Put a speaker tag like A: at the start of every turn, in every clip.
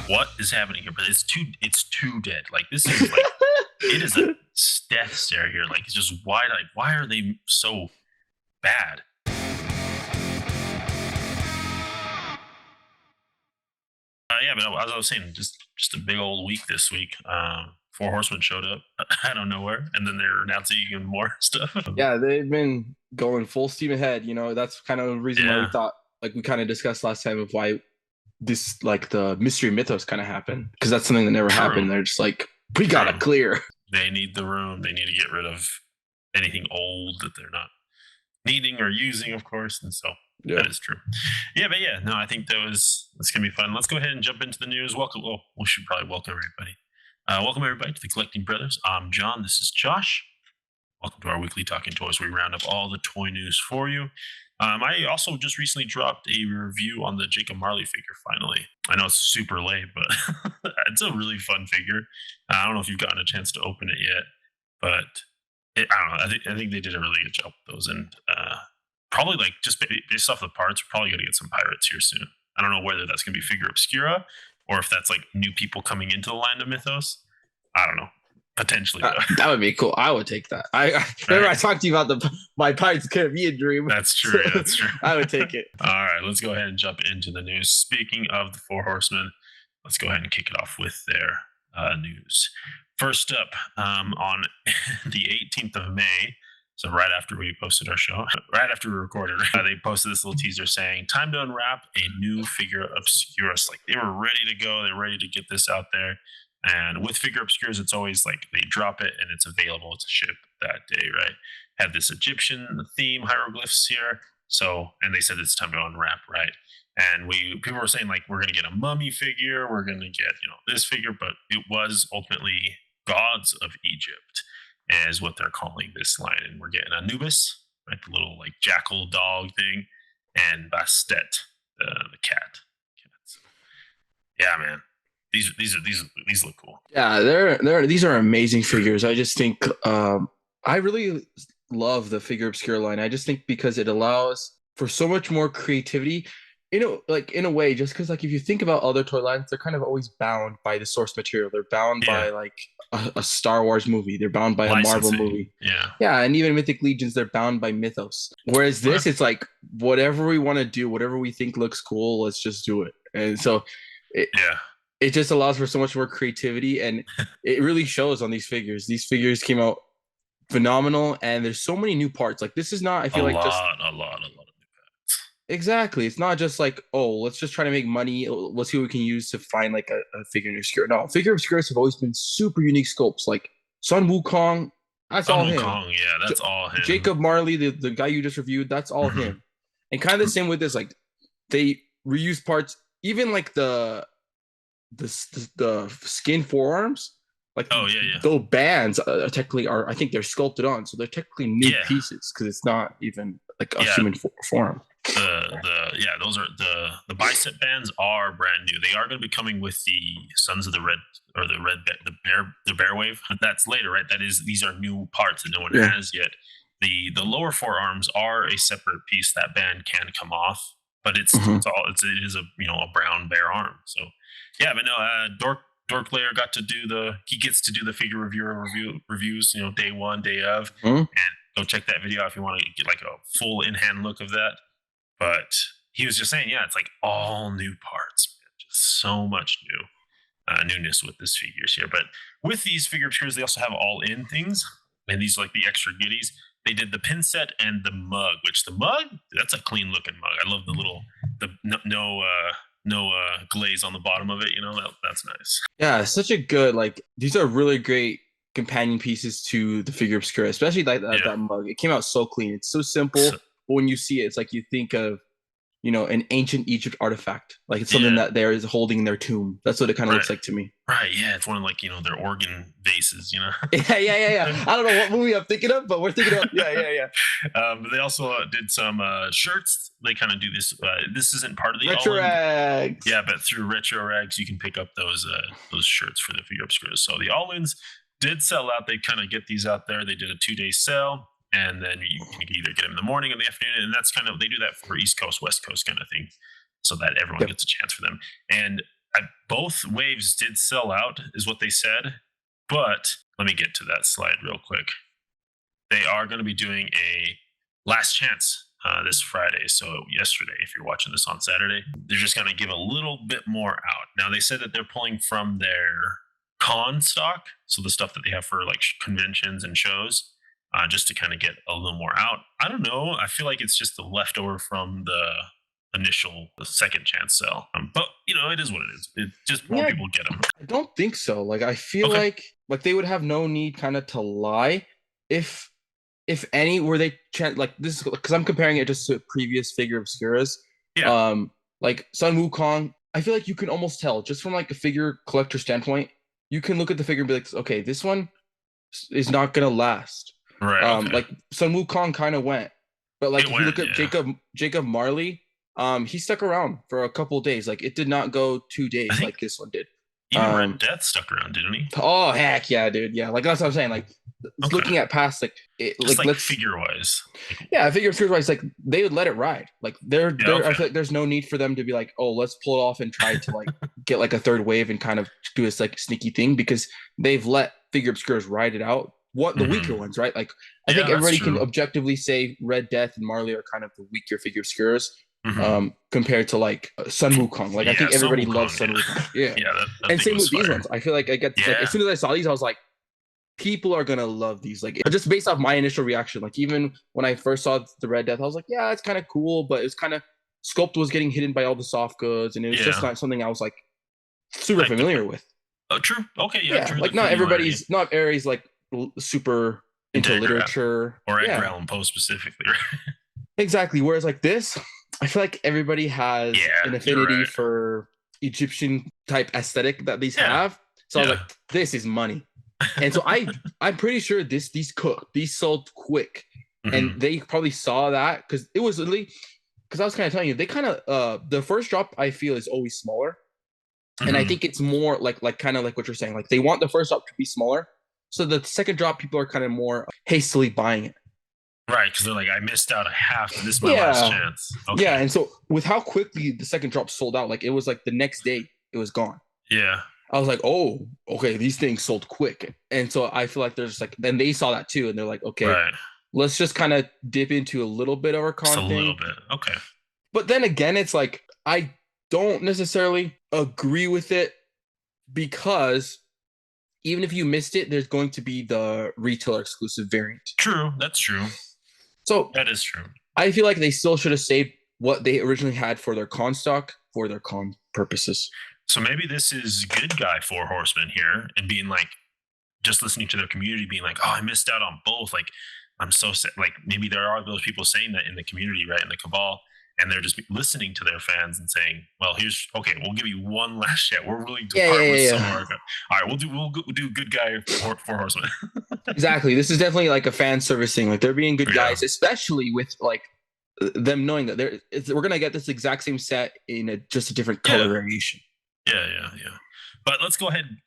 A: what is happening here? But it's too dead. Like this is like it is a death stare here. Like it's just why are they so bad? Yeah, but as I was saying, just a big old week this week. Four Horsemen showed up out of nowhere, and then they're announcing even more stuff.
B: Yeah, they've been going full steam ahead. That's kind of the reason why we
A: Yeah,
B: thought, like we kind of discussed last time, of why this, like, the mystery mythos kind of happened, because that's something that never
A: true,
B: happened. They're just like, we gotta
A: true.
B: clear.
A: They need the room. They need to get rid of anything old that they're not needing or using, of course. And so
B: Yeah.
A: that is true. Yeah, but yeah, no, I think that's gonna be fun. Let's go ahead and jump into the news. Welcome. Well, we should probably welcome everybody. Welcome everybody to the Collecting Brothers. I'm John. This is Josh. Welcome to our weekly Talking Toys, where we round up all the toy news for you. I also just recently dropped a review on the Jacob Marley figure. Finally, I know it's super late, but it's a really fun figure. I don't know if you've gotten a chance to open it yet, but I don't know. I think they did a really good job with those, and probably like just based off the parts, we're probably going to get some pirates here soon. I don't know whether that's going to be figure obscura or if that's like new people coming into the land of Mythos. I don't know. Potentially though,
B: That would be cool. I would take that. I remember
A: right?
B: I talked to you about the my Pirates Caribbean dream.
A: That's
B: So
A: true. Yeah, that's true.
B: I would take it.
A: All right, let's go ahead and jump into the news. Speaking of the Four Horsemen, let's go ahead and kick it off with their news. First up, on the 18th of May, so right after we posted our show, right after we recorded, they posted this little teaser saying, "Time to unwrap a new figure obscurus." Like they were ready to go, they're ready to get this out there. And with figure obscures, it's always like they drop it and it's available to ship that day, right? Had this Egyptian theme hieroglyphs here, so and they said it's time to unwrap, right? And we people were saying like we're gonna get a mummy figure, we're gonna get this figure, but it was ultimately gods of Egypt, is what they're calling this line, and we're getting Anubis, right, the little like jackal dog thing, and Bastet, the cat. So, yeah, man, these look cool.
B: Yeah, they're these are amazing figures. I just think I really love the figure obscure line. I just think because it allows for so much more creativity. Like in a way, just because, like, if you think about other toy lines, they're kind of always bound by the source material. They're bound
A: Yeah,
B: by like a Star Wars movie. They're bound by a Marvel
A: licensing.
B: movie.
A: Yeah.
B: Yeah, and even Mythic Legions, they're bound by mythos. Whereas
A: Okay.
B: this, it's like whatever we want to do, whatever we think looks cool, let's just do it. And so it,
A: Yeah.
B: it just allows for so much more creativity, and it really shows on these figures. These figures came out phenomenal, and there's so many new parts. Like, this is not, I
A: A
B: feel like, just
A: lot, a lot, a lot of new packs.
B: exactly, it's not just like, oh, let's just try to make money, let's see what we can use to find like a figure obscure. No, figure obscures have always been super unique sculpts. Like Sun Wukong, that's
A: Sun
B: all him.
A: Wukong, yeah,
B: J-
A: that's all him.
B: Jacob Marley, the guy you just reviewed, that's all
A: Hmm.
B: him. And kind of the same with this, like, they reuse parts, even like the skin forearms, like
A: Oh yeah, yeah,
B: those bands technically are, I think they're sculpted on, so they're technically new
A: yeah,
B: pieces because it's not even like a
A: yeah.
B: human form.
A: The yeah, those are the bicep bands are brand new. They are going to be coming with the Sons of the Red or the bear wave. But that's later, right? That is these are new parts that no one
B: Yeah.
A: has yet. The lower forearms are a separate piece. That band can come off, but
B: Mhm.
A: it is a a brown bear arm. So yeah, but no, Dork Layer got to do he gets to do the figure reviews, day one, day of,
B: Mhm.
A: and go check that video out if you want to get like a full in hand look of that. But he was just saying, yeah, it's like all new parts, man. Just so much newness with this figures here. But with these figure obscures, they also have all in things, and these are like the extra goodies. They did the pin set and the mug, which the mug, that's a clean looking mug. I love the no glaze on the bottom of it. That's nice.
B: Yeah, such a good, like, these are really great companion pieces to the figure obscura, especially like
A: Yeah.
B: that mug. It came out so clean. It's so simple,
A: So,
B: but when you see it, it's like you think of, an ancient Egypt artifact. Like, it's something
A: yeah.
B: that there is holding in their tomb. That's what it kind of
A: Right.
B: looks like to me.
A: Right. Yeah. It's one of like their organ vases.
B: Yeah. I don't know what movie I'm thinking of, but we're thinking of, yeah.
A: But they also did some shirts. They kind of do this. This isn't part of the all
B: Retro
A: in.
B: Rags.
A: Yeah, but through Retro Rags, you can pick up those shirts for the figure obscures. So the all ins did sell out. They kind of get these out there. They did a 2 day sale, and then you can either get them in the morning or the afternoon. And that's kind of they do that for East Coast, West Coast kind of thing, so that everyone
B: Yep.
A: gets a chance for them. And both waves did sell out, is what they said. But let me get to that slide real quick. They are going to be doing a last chance this Friday. So yesterday, if you're watching this on Saturday, they're just going to give a little bit more out. Now they said that they're pulling from their con stock, so the stuff that they have for like conventions and shows, just to kind of get a little more out. I don't know. I feel like it's just the leftover from the second chance sale. But it is what it is. It just more
B: Yeah,
A: people get them.
B: I don't think so. Like I feel
A: Okay.
B: like they would have no need kind of to lie if any were they like this, because I'm comparing it just to previous figure obscuras.
A: Yeah.
B: Um like Sun Wukong, I feel like you can almost tell just from like a figure collector standpoint. You can look at the figure and be like, okay, this one is not gonna last.
A: Right. Okay.
B: Like Sun Wukong kind of went, but like
A: It
B: if you
A: went.
B: look at
A: Yeah.
B: Jacob Marley, he stuck around for a couple days. Like it did not go two
A: I
B: days
A: think
B: like this one did.
A: even Red
B: Um,
A: Death stuck around, didn't he?
B: oh heck yeah, dude, yeah. Like that's what I'm saying. Like
A: Okay.
B: looking at past
A: Just
B: like
A: like
B: let's
A: figure wise. Like,
B: yeah, I figure series wise, like they would let it ride. Like
A: yeah.
B: I
A: Okay.
B: feel like there's no need for them to be like, oh, let's pull it off and try to like get like a third wave and kind of do this like sneaky thing, because they've let figure obscures ride it out. What the weaker
A: Hmm.
B: ones, right? Like I think
A: Yeah, that's
B: everybody can
A: true.
B: objectively say Red Death and Marley are kind of the weaker figure obscures,
A: Hmm.
B: compared to like Sun Wukong. Like I
A: Yeah,
B: think
A: Sun
B: everybody loves
A: Wukong.
B: Sun
A: Yeah,
B: Wukong. Yeah.
A: yeah. That
B: And
A: thing
B: same
A: was
B: with these
A: fire.
B: ones. I feel like I get like as
A: Yeah.
B: soon as I saw these, I was like, people are gonna love these. Like just based off my initial reaction, like even when I first saw the Red Death, I was like, yeah, it's kind of cool, but it's kind of sculpt was getting hidden by all the soft goods, and it was just
A: Yeah.
B: not something I was like super
A: Like the.
B: familiar with.
A: Oh, true. Okay. Yeah.
B: Yeah,
A: True. The
B: like not
A: familiarity.
B: everybody's not everybody's like super
A: Into
B: into
A: Edgar
B: literature.
A: or Edgar
B: Yeah,
A: Allan Poe specifically. Right?
B: exactly. Whereas like this, I feel like everybody has
A: Yeah.
B: an
A: You're
B: affinity
A: right.
B: for Egyptian type aesthetic that these
A: Yeah.
B: have. So I was
A: Yeah.
B: like, this is money. And so I'm pretty sure these sold quick, and
A: Hmm.
B: they probably saw that because it was literally, because I was kind of telling you, they kind of the first drop I feel is always smaller, and I
A: Hmm.
B: think it's more like kind of like what you're saying, like they want the first drop to be smaller, so the second drop people are kind of more hastily buying it.
A: Right. Because they're like, I missed out. I have to. This is my last
B: Yeah,
A: chance. Okay.
B: yeah, and so with how quickly the second drop sold out, like it was like the next day it was gone.
A: Yeah.
B: I was like, oh, okay, these things sold quick. And so I feel like there's like, then they saw that too. And they're like, okay,
A: Right.
B: let's just kind of dip into a little bit of our
A: Just a
B: con
A: little
B: thing.
A: bit. Okay.
B: But then again, it's like, I don't necessarily agree with it, because even if you missed it, there's going to be the retailer exclusive variant.
A: True. That's true.
B: So
A: That is true.
B: I feel like they still should have saved what they originally had for their con stock for their con purposes.
A: So maybe this is good guy Four Horsemen here and being like, just listening to their community being like, oh, I missed out on both. Like, I'm so sad. Like, maybe there are those people saying that in the community, right? In the cabal. And they're just listening to their fans and saying, well, here's, okay, we'll give you one last shot. We're willing to
B: Yeah, yeah,
A: part with
B: yeah,
A: some of
B: yeah.
A: our guys. All right, we'll do good guy Four Horsemen.
B: Exactly. This is definitely like a fan service thing. Like they're being good
A: Yeah.
B: guys, especially with like them knowing that we're gonna get this exact same set in just a different color
A: Yeah.
B: variation.
A: Yeah. But let's go ahead and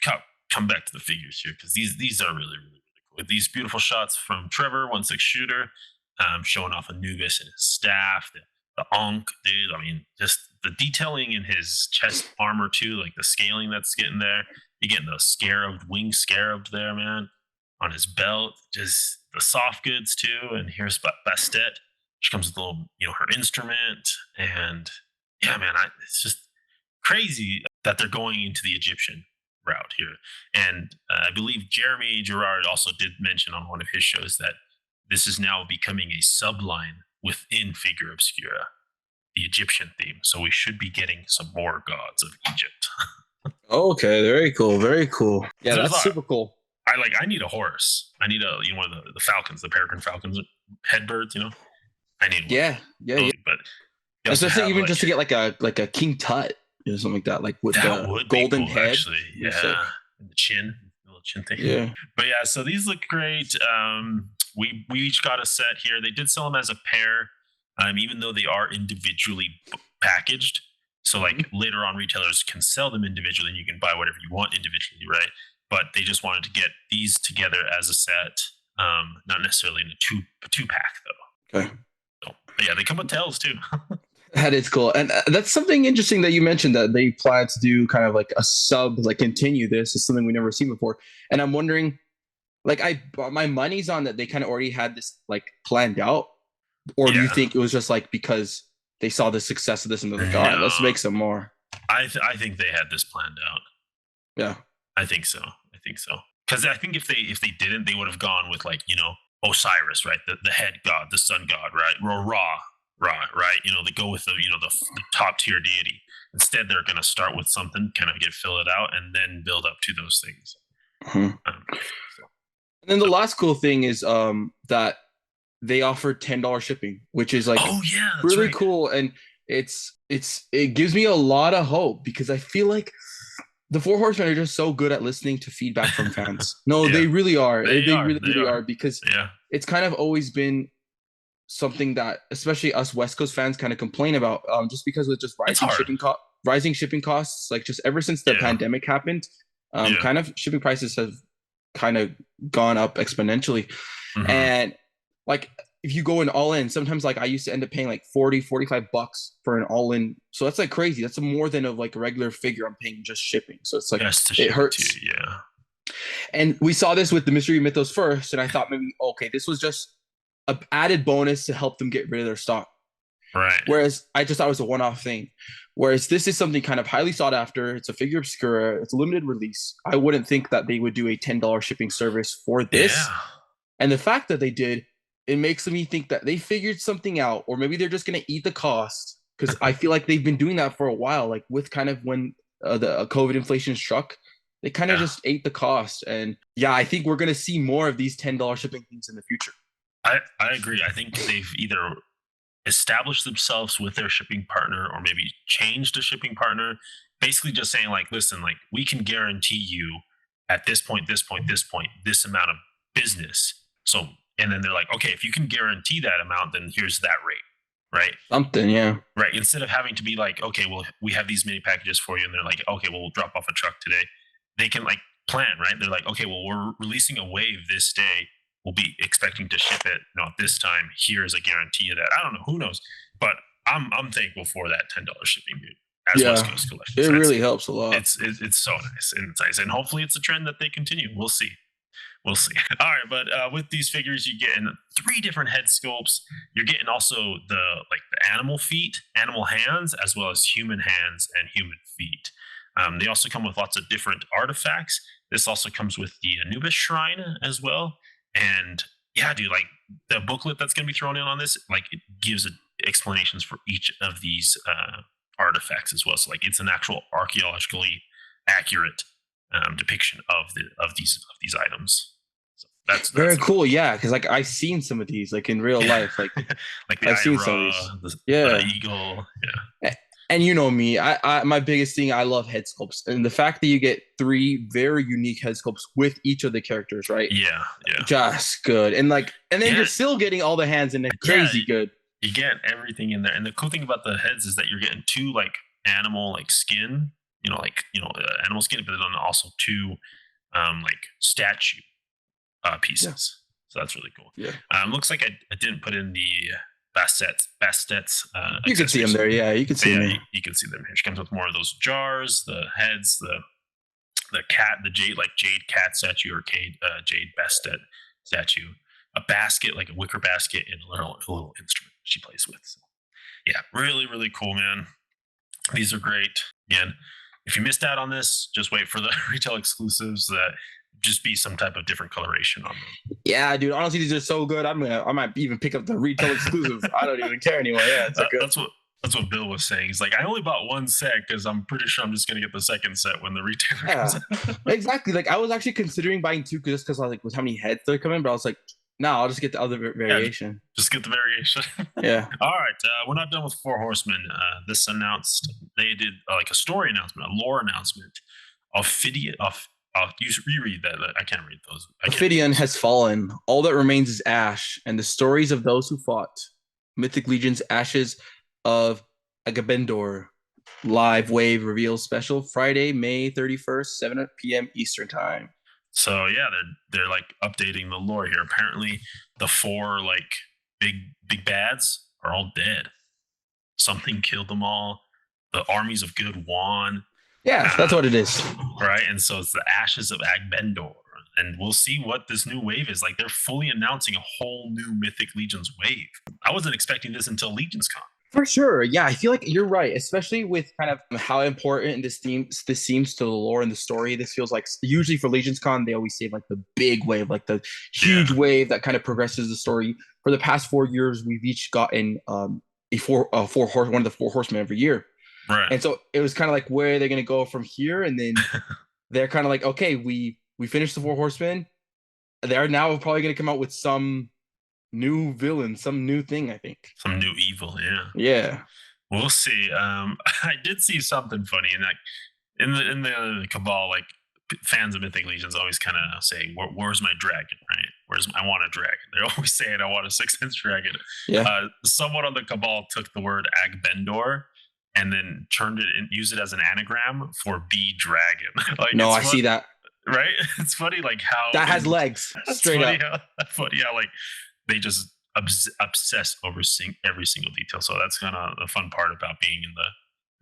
A: come back to the figures here because these are really cool. With these beautiful shots from Trevor, 1/6 shooter, showing off Anubis and his staff, the Ankh, dude. I mean, just the detailing in his chest armor too, like the scaling that's getting there. You're getting the scarab, wing scarab there, man, on his belt. Just the soft goods too. And here's Bastet. She comes with a little, her instrument. And yeah, man, it's just crazy that they're going into the Egyptian route here. And I believe Jeremy Gerard also did mention on one of his shows that this is now becoming a subline within Figure Obscura, the Egyptian theme. So we should be getting some more gods of Egypt.
B: Okay, very cool, very cool. Yeah,
A: There's a
B: that's
A: lot.
B: super cool.
A: I need a horse. I need one of the falcons, the peregrine falcons, headbirds. I need one.
B: Yeah, yeah, yeah.
A: But you also
B: Especially
A: have
B: even
A: like
B: just to get like a King Tut or something like that, like with
A: that
B: the
A: would be
B: golden
A: cool,
B: head.
A: actually.
B: Be sick.
A: Yeah, and the chin, the little chin thing.
B: Yeah.
A: But yeah, so these look great. We each got a set here. They did sell them as a pair, even though they are individually packaged. So like later on, retailers can sell them individually, and you can buy whatever you want individually, right? But they just wanted to get these together as a set, not necessarily in a two pack though.
B: Okay.
A: So, but yeah, they come with tails too.
B: That is cool. And that's something interesting that you mentioned that they plan to do kind of like a sub, like continue this is something we never seen before. And I'm wondering, like, my money's on that they kind of already had this like planned out, or do you
A: Yeah.
B: think it was just like because they saw the success of this and they're like, all right, let's
A: No,
B: make some more?
A: I think they had this planned out.
B: Yeah.
A: I think so. I think so. Because I think if they didn't, they would have gone with like Osiris, right? The head god, the sun god, right? Or Ra, right? They go with the top tier deity. Instead, they're going to start with something, kind of fill it out, and then build up to those things.
B: Mhm.
A: So,
B: And then the
A: so
B: last cool thing is that they offer $10 shipping, which is like
A: oh yeah, that's
B: really
A: right.
B: cool. And it gives me a lot of hope because I feel like the Four Horsemen are just so good at listening to feedback from fans. No,
A: Yeah,
B: they really are.
A: they
B: They
A: are.
B: really,
A: They
B: really
A: are.
B: are because
A: Yeah,
B: it's kind of always been something that, especially us West Coast fans, kind of complain about. Just because with just
A: it's hard.
B: rising shipping costs, like just ever since the
A: Yeah,
B: pandemic happened,
A: yeah.
B: kind of shipping prices have kind of gone up exponentially.
A: Hmm.
B: And like if you go in all in, sometimes like I used to end up paying like 40, $45 for an all in. So that's like crazy. That's more than of like a regular figure I'm paying just shipping. So it's like
A: Just to
B: it
A: ship it to
B: hurts.
A: you. Yeah,
B: And we saw this with the Mystery Mythos first, and I thought maybe okay, this was just a added bonus to help them get rid of their stock.
A: right.
B: Whereas I just thought it was a one-off thing. Whereas this is something kind of highly sought after. It's a figure obscura. It's a limited release. I wouldn't think that they would do a $10 shipping service for
A: Yeah,
B: this. And the fact that they did, it makes me think that they figured something out, or maybe they're just going to eat the cost. Because I feel like they've been doing that for a while. Like with kind of when the COVID inflation struck, they kind of
A: yeah.
B: just ate the cost. And yeah, I think we're going to see more of these $10 shipping things in the future.
A: I agree. I think they've either established themselves with their shipping partner or maybe changed a shipping partner, basically just saying like, listen, like we can guarantee you at this point, this point, this point, this amount of business. So, and then they're like, okay, if you can guarantee that amount, then here's that rate, right?
B: Something, yeah.
A: Right. Instead of having to be like, okay, well, we have these many packages for you, and they're like, okay, well, we'll drop off a truck today. They can like plan, right? They're like, okay, well, we're releasing a wave this day. We'll be expecting to ship it, at this time. Here's a guarantee of that. I don't know, who knows, but I'm thankful for that $10 shipping, dude. As West
B: Yeah.
A: Coast collections,
B: It really helps a lot.
A: it's so nice and it's nice, and hopefully it's a trend that they continue. We'll see. We'll see. All right, but with these figures, you get in three different head sculpts. You're getting also the animal feet, animal hands, as well as human hands and human feet. They also come with lots of different artifacts. This also comes with the Anubis shrine as well. And yeah, dude, like the booklet that's going to be thrown in on this, like it gives explanations for each of these artifacts as well. So like it's an actual archaeologically accurate depiction of these items. So that's
B: Very cool. Yeah, because like I've seen some of these like in real
A: yeah,
B: life. Like
A: like the
B: I've seen some of these.
A: Ira, the
B: Yeah.
A: eagle.
B: A- And you know me, I my biggest thing, I love head sculpts. And the fact that you get three very unique head sculpts with each of the characters, right?
A: Yeah, yeah,
B: Just good. And then
A: yeah,
B: you're still getting all the hands in it.
A: yeah.
B: Crazy good.
A: You get everything in there, and the cool thing about the heads is that you're getting two like animal like skin, animal skin, but then also two like statue
B: Yeah.
A: pieces. So that's really cool.
B: Yeah.
A: Looks like I didn't put in the Bastet's
B: You can see them
A: accessories.
B: there. Yeah, you can
A: But
B: see
A: yeah,
B: them.
A: you can see them here. She comes with more of those jars, the heads, the cat, the jade cat statue or jade Bastet statue, a basket like a wicker basket, and a little instrument she plays with. So, yeah, really really cool, man. These are great. Again, if you missed out on this, just wait for the retail exclusives that just be some type of different coloration on
B: Yeah, dude. Honestly, these are so good. I might even pick up the retail exclusive. I don't even care anymore. Yeah, it's
A: them.
B: a good.
A: That's what Bill was saying. He's like, I only bought one set because I'm pretty sure I'm just gonna get the second set when the retailer comes
B: Yeah,
A: out.
B: exactly. Like I was actually considering buying two just because I was like, with how many heads they're coming, but I was like, no, I'll just get the other
A: Yeah,
B: variation.
A: just get the variation.
B: Yeah.
A: All right, we're not done with Four Horsemen. This announced they did like a story announcement, a lore announcement of Phidia. You reread that. I can't read those. I can't read
B: Ophidian
A: those.
B: has fallen. All that remains is ash and the stories of those who fought. Mythic Legion's Ashes of Agabendor. Live Wave reveal special Friday, May 31st, 7 p.m. Eastern Time.
A: So yeah, they're like updating the lore here. Apparently, the four like big bads are all dead. something killed them all. The armies of good won.
B: Yeah, that's
A: Uh,
B: what it is.
A: right? And so it's the ashes of Agbendor. And we'll see what this new wave is. Like they're fully announcing a whole new Mythic Legions wave. I wasn't expecting this until Legions Con.
B: For sure. Yeah, I feel like you're right, especially with kind of how important this seems to the lore and the story. This feels like usually for Legions Con, they always save like the big wave, like the
A: Yeah,
B: huge wave that kind of progresses the story. For the past 4 years, we've each gotten one of the four horsemen every year.
A: right.
B: And so it was kind of like where are they gonna go from here? And then they're kind of like, okay, we finished the four horsemen. They're now probably gonna come out with some new villain, some new thing, I think.
A: Some new evil, yeah.
B: Yeah.
A: We'll see. I did see something funny in that in the Cabal, like fans of Mythic Legions always kind of say, "Where's my dragon?" Right? I want a dragon. They're always saying, "I want a 6-inch dragon."
B: Yeah.
A: Someone on the Cabal took the word Agbendor and then turned it and used it as an anagram for bee dragon. Like
B: No,
A: it's
B: I see that.
A: right? It's funny, like how
B: That has legs,
A: it's
B: straight up.
A: funny how like they just obsess over every single detail. So that's kind of the fun part about being in the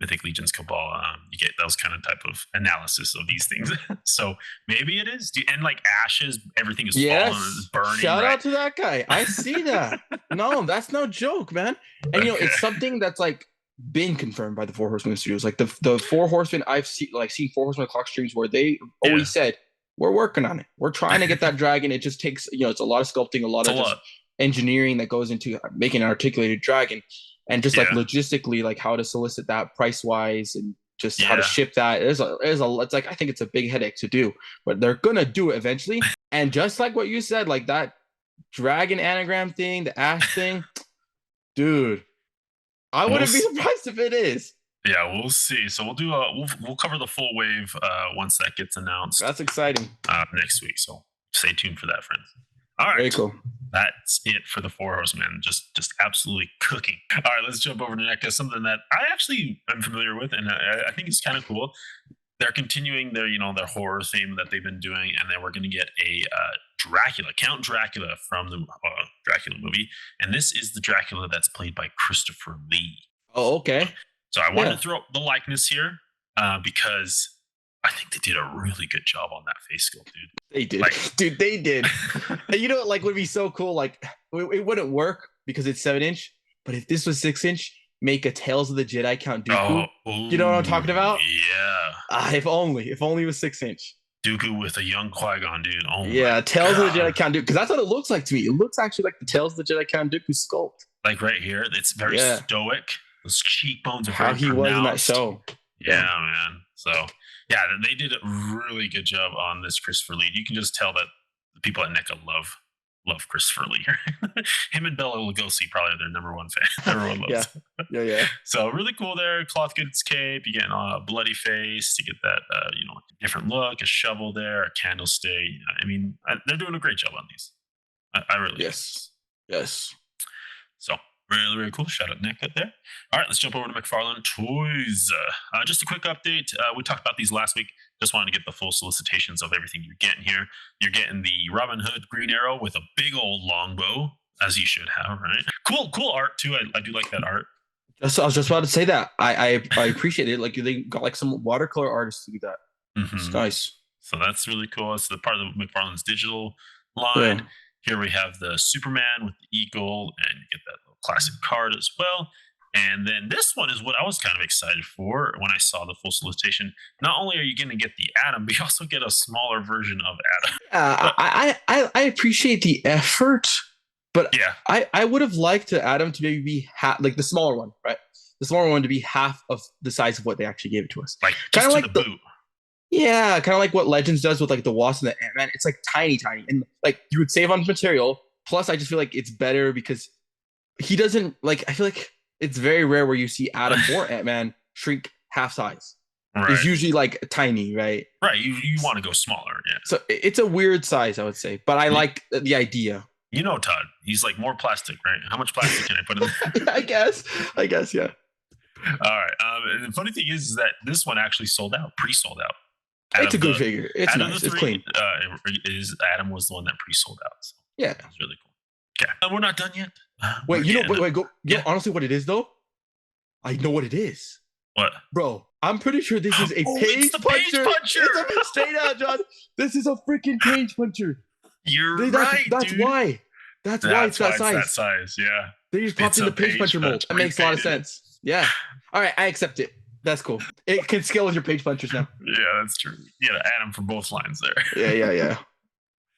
A: Mythic Legions Cabal. You get those kind of type of analysis of these things. So maybe it is. And like ashes, everything is falling, is
B: Yes.
A: burning.
B: Shout
A: Right?
B: out to that guy. I see that. No, that's no joke, man. And
A: Okay.
B: it's something that's like been confirmed by the Four Horsemen Studios. Like the Four Horsemen, I've seen Four Horsemen clock streams where they
A: Yeah.
B: always said, we're working on it. We're trying to get that dragon. It just takes, it's a lot of sculpting, a lot
A: It's a
B: of just
A: lot.
B: engineering that goes into making an articulated dragon. And just like
A: Yeah.
B: logistically, like how to solicit that price wise and just how to
A: Yeah.
B: ship that. It's like I think it's a big headache to do, but they're gonna do it eventually. And just like what you said, like that dragon anagram thing, the ash thing, dude, I
A: We'll
B: wouldn't be surprised if it is.
A: yeah, we'll see. So we'll cover the full wave once that gets announced
B: That's exciting.
A: next week. So stay tuned for that, friends. All
B: Very
A: right.
B: cool.
A: That's it for the Four Horsemen. Just absolutely cooking. All right, let's jump over to NECA, something that I actually am familiar with, and I think it's kind of cool. They're continuing their horror theme that they've been doing, and then we're going to get a Count Dracula from the Dracula movie, and this is the Dracula that's played by Christopher Lee.
B: Oh, okay.
A: So I wanted
B: Yeah.
A: to throw up the likeness here because I think they did a really good job on that face sculpt, dude.
B: They did.
A: Like-
B: Dude, they did. And like would be so cool. Like it wouldn't work because it's 7-inch, but if this was 6-inch, make a Tales of the Jedi Count Dooku. You know what I'm talking about?
A: Yeah.
B: If only it was 6-inch.
A: Dooku with a young Qui-Gon, dude. Oh
B: Yeah,
A: my
B: Tales
A: God.
B: of the Jedi Count Dooku. Because that's what it looks like to me. It looks actually like the Tales of the Jedi Count Dooku sculpt.
A: Like right here, it's very stoic. Those cheekbones are
B: How
A: very
B: he was in that
A: pronounced.
B: show.
A: Yeah, man. So yeah, they did a really good job on this Christopher Lee. You can just tell that the people at NECA love Christopher Lee. Him and Bela Lugosi probably are their number one fan. Everyone loves.
B: Yeah.
A: So really cool there. Cloth gets cape. You get a bloody face. You get that different look. A shovel there. A candlestick. I mean, they're doing a great job on these. I really
B: Yes. Yes.
A: So really, really cool. Shout out Nick out there. All right, let's jump over to McFarlane Toys. Just a quick update. We talked about these last week. Just wanted to get the full solicitations of everything you're getting here. You're getting the Robin Hood Green Arrow with a big old longbow, as you should have, right? Cool art too. I do like that art.
B: I was just about to say that. I appreciate it. Like they got like some watercolor artists to do that.
A: Mm-hmm.
B: It's nice.
A: So that's really cool. It's the part of the McFarlane's digital line.
B: Yeah.
A: Here we have the Superman with the eagle, and you get that little classic card as well. And then this one is what I was kind of excited for when I saw the full solicitation. Not only are you going to get the Atom, but you also get a smaller version of Atom.
B: I appreciate the effort, but
A: Yeah,
B: I would have liked the Atom to maybe be like the smaller one, right? The smaller one to be half of the size of what they actually gave it to us.
A: like
B: Kinda
A: just
B: like
A: to the boot.
B: Yeah, kind of like what Legends does with like the Wasp and the Ant-Man. It's like tiny, and like you would save on material. Plus, I just feel like it's better because he doesn't like. I feel like it's very rare where you see Atom or Ant-Man shrink half size.
A: Right.
B: It's usually like tiny, right?
A: Right. You want to go smaller. Yeah.
B: So it's a weird size, I would say, but I like the idea.
A: You know, Todd, he's like more plastic, right? How much plastic can I put in there?
B: I guess, yeah.
A: All right. And the funny thing is that this one actually sold out, pre-sold out.
B: It's a good figure. It's nice. It's clean.
A: Adam was the one that pre-sold out. So
B: yeah,
A: it's really cool. Okay, we're not done yet.
B: Wait, wait, go. Yeah. Honestly, what it is though? I know what it is.
A: What?
B: Bro, I'm pretty sure this is a
A: Oh, it's
B: page
A: the page
B: puncher.
A: puncher.
B: It's a straight out, John. This is a freaking page puncher.
A: You're
B: That's
A: right,
B: that's
A: dude.
B: why. That's why it's
A: That's
B: that
A: why it's that
B: size.
A: size. Yeah.
B: They just popped
A: It's
B: in
A: a
B: the page
A: page
B: puncher mold.
A: punch.
B: That makes a lot of
A: Repainted it.
B: sense. Yeah. All right, I accept it. That's cool. It can scale with your page punchers now.
A: Yeah, that's true. You gotta add them for both lines there.
B: Yeah.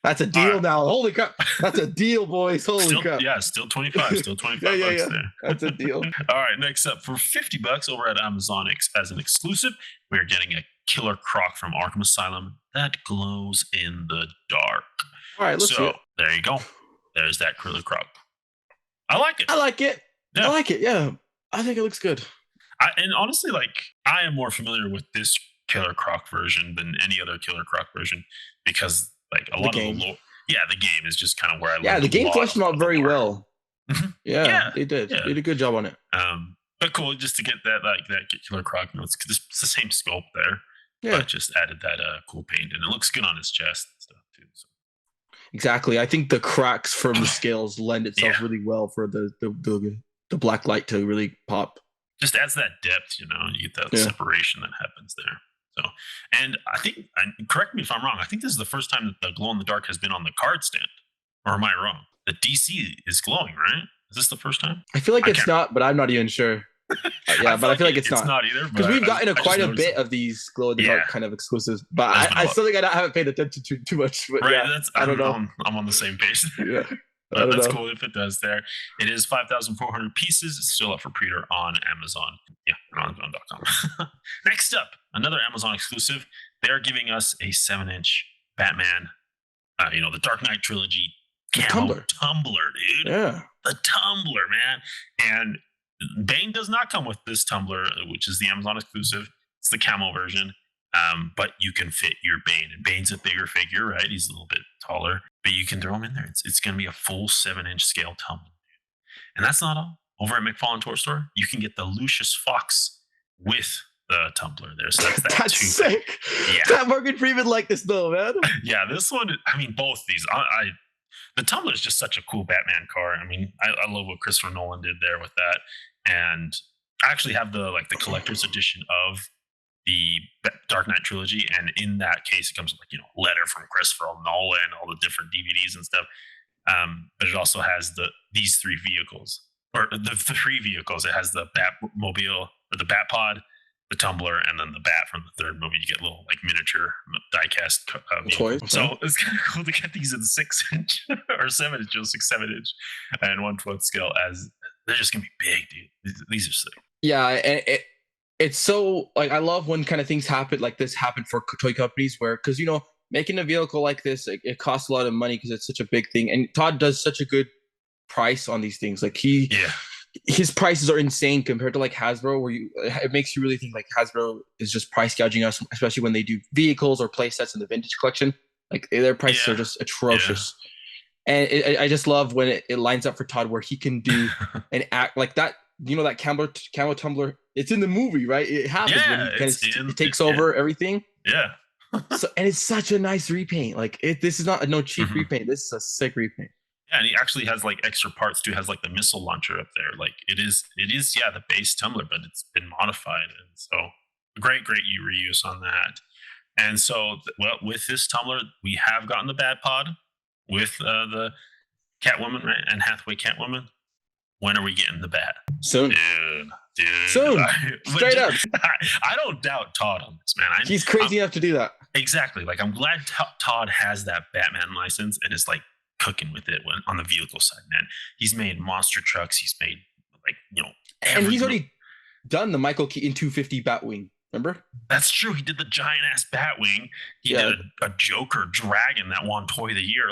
B: That's a
A: All
B: deal
A: right.
B: now. Holy crap. That's a deal, boys. Holy
A: Still,
B: crap.
A: yeah, still 25. Still 25 bucks
B: Yeah.
A: there.
B: That's a deal.
A: All right, next up for 50 bucks over at Amazon as an exclusive, we're getting a killer croc from Arkham Asylum that glows in the dark.
B: All right, let's see
A: So
B: it.
A: there you go. There's that killer croc. I like it.
B: I like it.
A: Yeah.
B: I like it. Yeah. I think it looks good.
A: And honestly, like I am more familiar with this Killer Croc version than any other Killer Croc version because like a lot of the lore. Yeah, the game is just kind of where I
B: Yeah,
A: learned
B: the
A: a
B: game
A: lot
B: fleshed them out
A: of the
B: very
A: lore.
B: well.
A: Mhm.
B: Yeah,
A: Yeah,
B: they did.
A: yeah.
B: They did a good job on it.
A: But cool, just to get that like that Killer Croc. It's the same sculpt there,
B: Yeah,
A: but just added that cool paint, and it looks good on his chest and stuff too. So.
B: exactly. I think the cracks from the scales lend itself
A: Yeah.
B: really well for the black light to really pop.
A: Just adds that depth, and you get that
B: Yeah.
A: separation that happens there. So, and I think, and correct me if I'm wrong, I think this is the first time that the glow in the dark has been on the card stand. Or am I wrong? The DC is glowing, right? Is this the first time?
B: I feel like
A: I
B: it's
A: can't-
B: not, but I'm not even sure. Yeah, but I feel like it's not.
A: either.
B: Because
A: but
B: we've gotten
A: I just
B: quite a
A: noticed
B: bit
A: it.
B: of these glow in the dark
A: Yeah.
B: kind of exclusives, but
A: There's been a
B: I
A: lot.
B: still think I haven't paid attention to too much. But
A: Right,
B: yeah, I don't know.
A: I'm on the same page.
B: Yeah, I
A: But
B: don't
A: that's
B: know.
A: cool if it does there. It is 5,400 pieces. It's still up for pre-order on Amazon. Yeah, on Amazon.com. Next up, another Amazon exclusive. They're giving us a 7-inch Batman, the Dark Knight trilogy
B: The
A: camo
B: tumbler.
A: tumbler, dude.
B: Yeah.
A: The tumbler, man. And Bane does not come with this tumbler, which is the Amazon exclusive. It's the camo version. But you can fit your Bane. And Bane's a bigger figure, right? He's a little bit taller, but you can throw him in there. It's going to be a full 7-inch scale tumbler. And that's not all. Over at McFarlane Toy Store, you can get the Lucius Fox with the tumbler there. So that's that
B: That's
A: too.
B: sick.
A: Yeah.
B: That Morgan Freeman like this though, man.
A: Yeah, this one, I mean, both these. The tumbler is just such a cool Batman car. I mean, I love what Christopher Nolan did there with that. And I actually have the collector's edition of the Dark Knight trilogy, and in that case, it comes with letter from Christopher Nolan, all the different DVDs and stuff. But it also has these three vehicles, or the three vehicles. It has the Batmobile or the Batpod, the tumbler, and then the bat from the third movie. You get little miniature diecast
B: Toys.
A: So it's kind of cool to get these in 6-inch or 7-inch, 7-inch, and 1/4 scale. As they're just gonna be big, dude. These are sick.
B: Yeah, and it's so I love when kind of things happen for toy companies where because making a vehicle like this it costs a lot of money because it's such a big thing, and Todd does such a good price on these things. Like his prices are insane compared to Hasbro, where it makes you really think Hasbro is just price gouging us, especially when they do vehicles or play sets in the vintage collection. Their prices are just atrocious. And I just love when it lines up for Todd where he can do an act like that. That camo tumbler. It's in the movie, right? It happens when he takes over everything.
A: Yeah.
B: So and it's such a nice repaint. This is not no cheap repaint. This is a sick repaint.
A: Yeah, and he actually has extra parts too. Has the missile launcher up there. It is the base tumbler, but it's been modified, and so great reuse on that. And so, with this tumbler, we have gotten the Batpod with the Catwoman, right? And Hathaway Catwoman. When are we getting the bat?
B: Soon.
A: Dude.
B: Soon. Straight up.
A: I don't doubt Todd on this, man.
B: He's crazy enough to do that.
A: Exactly. I'm glad Todd has that Batman license and is cooking with it on the vehicle side, man. He's made monster trucks. He's made
B: and he's already done the Michael Keaton 250 Batwing. Remember?
A: That's true. He did the giant ass Batwing. He did a Joker dragon that won Toy of the Year.